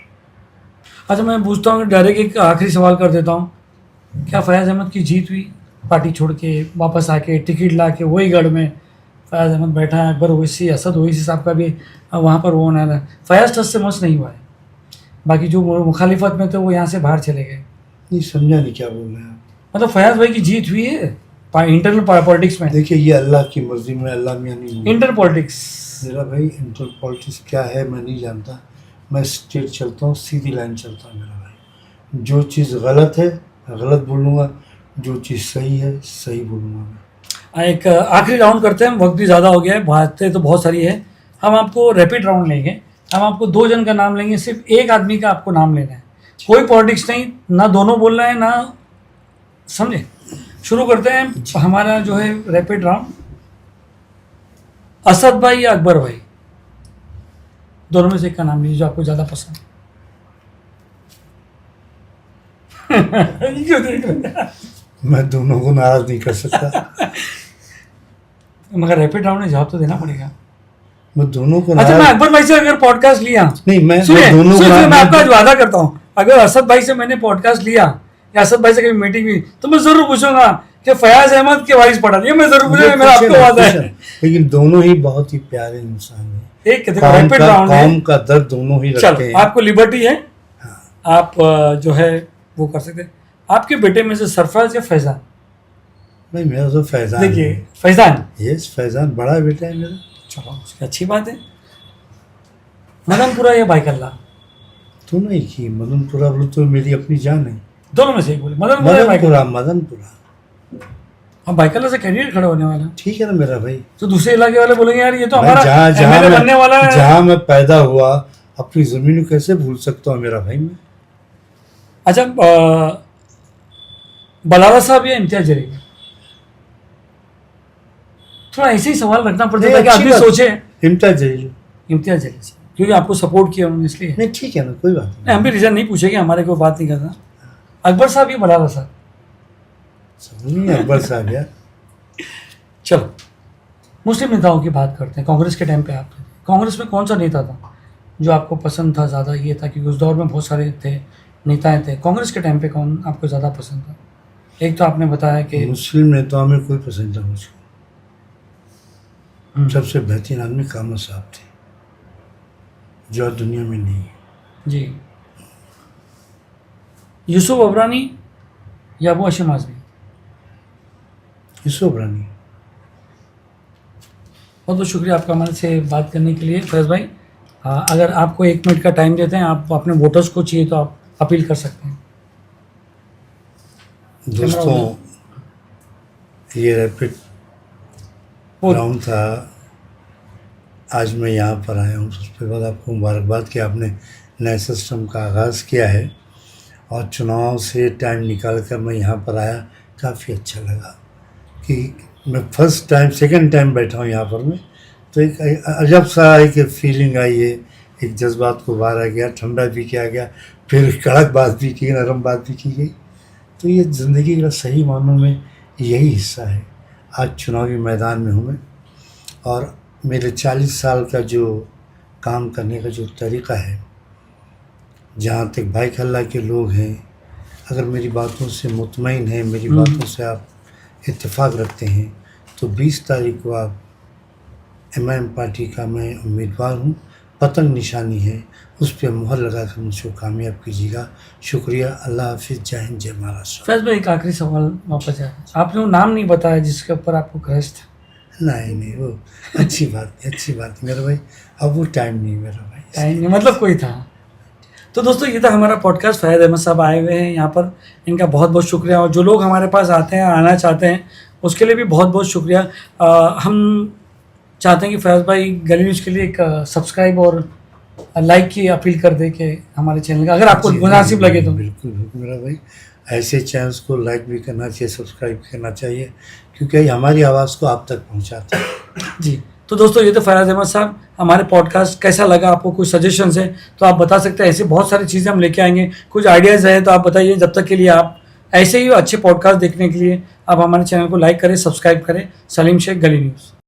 अच्छा, मैं पूछता हूँ, डायरेक्ट एक आखिरी सवाल कर देता हूँ, क्या फयाज अहमद की जीत हुई? पार्टी छोड़ के वापस आके टिकट ला के वही गढ़ में फयाज अहमद बैठा है, अकबर ओवैसी, असद ओवैसी साहब का भी वहाँ पर वो होना है। फयाज टच से मस नहीं हुआ है, बाकी जो मुखालिफत में थे वो यहाँ से बाहर चले गए। नहीं समझा नहीं क्या बोल रहे हैं आप। मतलब फयाज भाई की जीत हुई है इंटरनल पॉलिटिक्स में। देखिए ये अल्लाह की मर्जी में, अल्लाह मियाँ नहीं हूँ। इंटर पॉलिटिक्स मेरा भाई इंटर पॉलिटिक्स क्या है मैं नहीं जानता। मैं स्ट्रेट चलता हूँ, सीधी लाइन चलता हूँ मेरा भाई। जो चीज़ गलत है गलत बोलूँगा, जो चीज़ सही है सही बोलूँगा मैं। एक आखिरी राउंड करते हैं, वक्त भी ज़्यादा हो गया है, बातें तो बहुत सारी है। हम आपको रैपिड राउंड लेंगे, हम आपको 2 जन का नाम लेंगे, सिर्फ एक आदमी का आपको नाम लेना है, कोई पॉलिटिक्स नहीं, ना दोनों बोलना है ना, समझे। शुरू करते हैं हमारा जो है रैपिड राउंड। असद भाई या अकबर भाई, दोनों में से एक का नाम लीजिए जो आपको ज़्यादा पसंद क्यों देख रहे हैं? मैं दोनों को नाराज नहीं कर सकता। मगर रैपिड राउंड में जवाब तो देना पड़ेगा। मैं दोनों को अच्छा, मैं अकबर भाई से अगर पॉडकास्ट लिया, नहीं मैं सुनिए दोनों सुनिए, मैं आपका आज वादा करता हूँ, अगर असद भाई से मैंने पॉडकास्ट लिया या असद भाई से कभी मीटिंग हुई तो मैं जरूर पूछूंगा कि फयाज अहमद के वारिस पढ़ा दिया, मैं जरूर पूछूंगा, मेरा आपको वादा है। लेकिन दोनों ही बहुत ही प्यारे इंसान हैं। एक रैपिड राउंड है, कौम का दर्द दोनों ही रखते चलो हैं। आपको लिबर्टी है, आप जो है वो कर सकते हैं। आपके बेटे में से सरफराज या फैजान? भाई मेरा तो फैजान देखिए है। फैजान, यस फैजान बड़ा बेटा है मेरा। चलो उसकी अच्छी बात है। मदनपुरा या बाइकल्ला? दोनों ही की, मदनपुरा बोलो तो मेरी अपनी जान है। दोनों में से एक बोले, मदनपुरा या बाइकल्ला? मदनपुरा। अब बाइकल्ला से कैंडिडेट खड़ा होने वाला है, ठीक है ना मेरा भाई। तो दूसरे इलाके वाले बोलेंगे यार ये तो भाई, हमारा MLA बनने वाला है। जहाँ मैं पैदा हुआ अपनी जमीन को कैसे भूल सकता हूँ मेरा भाई मैं। अच्छा, बलारा साहब या इम्तियाज जलील? थोड़ा ऐसे ही सवाल रखना पड़ता है ताकि आदमी सोचे। इम्तियाज जलील। इम्तियाज जलील से, क्योंकि आपको सपोर्ट किया उन्होंने इसलिए। नहीं ठीक है ना, कोई बात नहीं, हम भी रीजन नहीं पूछेंगे, हमारे कोई बात नहीं करना। अकबर साहब या बलारा साहब? नहीं। अकबर साहब यार। चलो मुस्लिम नेताओं की बात करते हैं। कांग्रेस के टाइम पे आप थे, कांग्रेस में कौन सा नेता था जो आपको पसंद था ज़्यादा? ये था क्योंकि उस दौर में बहुत सारे थे नेताएं थे, कांग्रेस के टाइम पे कौन आपको ज़्यादा पसंद था? एक तो आपने बताया कि मुस्लिम नेताओं में कोई पसंद था मुझको। सबसे बेहतरीन आदमी कामत साहब थे, जो आज दुनिया में नहीं है। जी। यूसुफ अबरानी या अबू हाशिम आज़मी? यूसुफ अबरानी। बहुत बहुत शुक्रिया आपका हमारे से बात करने के लिए फैज़ भाई। अगर आपको 1 मिनट का टाइम देते हैं, आप अपने वोटर्स को चाहिए तो आप अपील कर सकते हैं। दोस्तों ये रैपिड राउंड था, आज मैं यहाँ पर आया हूँ। उसके बाद आपको मुबारकबाद कि आपने नए सिस्टम का आगाज़ किया है और चुनाव से टाइम निकाल कर मैं यहाँ पर आया। काफ़ी अच्छा लगा कि मैं फर्स्ट टाइम सेकंड टाइम बैठा हूँ यहाँ पर मैं, तो एक अजब सा एक फीलिंग आई है, एक जज्बात को बाहर आ गया, ठंडा भी किया गया, फिर कड़क बात भी की, नरम बात भी की गई। तो ये ज़िंदगी का सही मानों में यही हिस्सा है। आज चुनावी मैदान में हूँ मैं, और मेरे 40 साल का जो काम करने का जो तरीक़ा है, जहाँ तक भाई खल्ला के लोग हैं, अगर मेरी बातों से मुतमईन हैं, मेरी बातों से आप इत्तेफाक रखते हैं, तो 20 तारीख को आप MIM पार्टी का मैं उम्मीदवार हूँ, पतंग निशानी है, उस पर मुहर लगा कर मुझको कामयाब कीजिएगा। शुक्रिया, अल्लाह हाफिज़, जय हिंद, जय महाराष्ट्र। फैज़ भाई एक आखिरी सवाल वापस आया, आपने वो नाम नहीं बताया जिसके ऊपर आपको क्रश था। नहीं वो अच्छी बात मेरा भाई, अब वो टाइम नहीं मेरा भाई, टाइम नहीं मतलब कोई था। तो दोस्तों ये था हमारा पॉडकास्ट। फयाज अहमद साहब आए हुए हैं यहाँ पर, इनका बहुत बहुत शुक्रिया। और जो लोग हमारे पास आते हैं, आना चाहते हैं, उसके लिए भी बहुत बहुत शुक्रिया। हम चाहते हैं कि फयाज भाई गली न्यूज़ के लिए एक सब्सक्राइब और लाइक की अपील कर दे कि हमारे चैनल का, अगर आपको मुनासिब लगे तो। बिल्कुल मेरा भाई, ऐसे चैनल्स को लाइक भी करना चाहिए, सब्सक्राइब भी करना चाहिए, क्योंकि हमारी आवाज़ को आप तक पहुँचाते हैं। जी, तो दोस्तों ये तो फयाज अहमद साहब। हमारे पॉडकास्ट कैसा लगा आपको, कुछ सजेशंस है तो आप बता सकते हैं। ऐसे बहुत सारी चीज़ें हम लेके आएंगे, कुछ आइडियाज़ हैं तो आप बताइए। जब तक के लिए आप ऐसे ही अच्छे पॉडकास्ट देखने के लिए आप हमारे चैनल को लाइक करें, सब्सक्राइब करें। सलीम शेख, गली न्यूज़।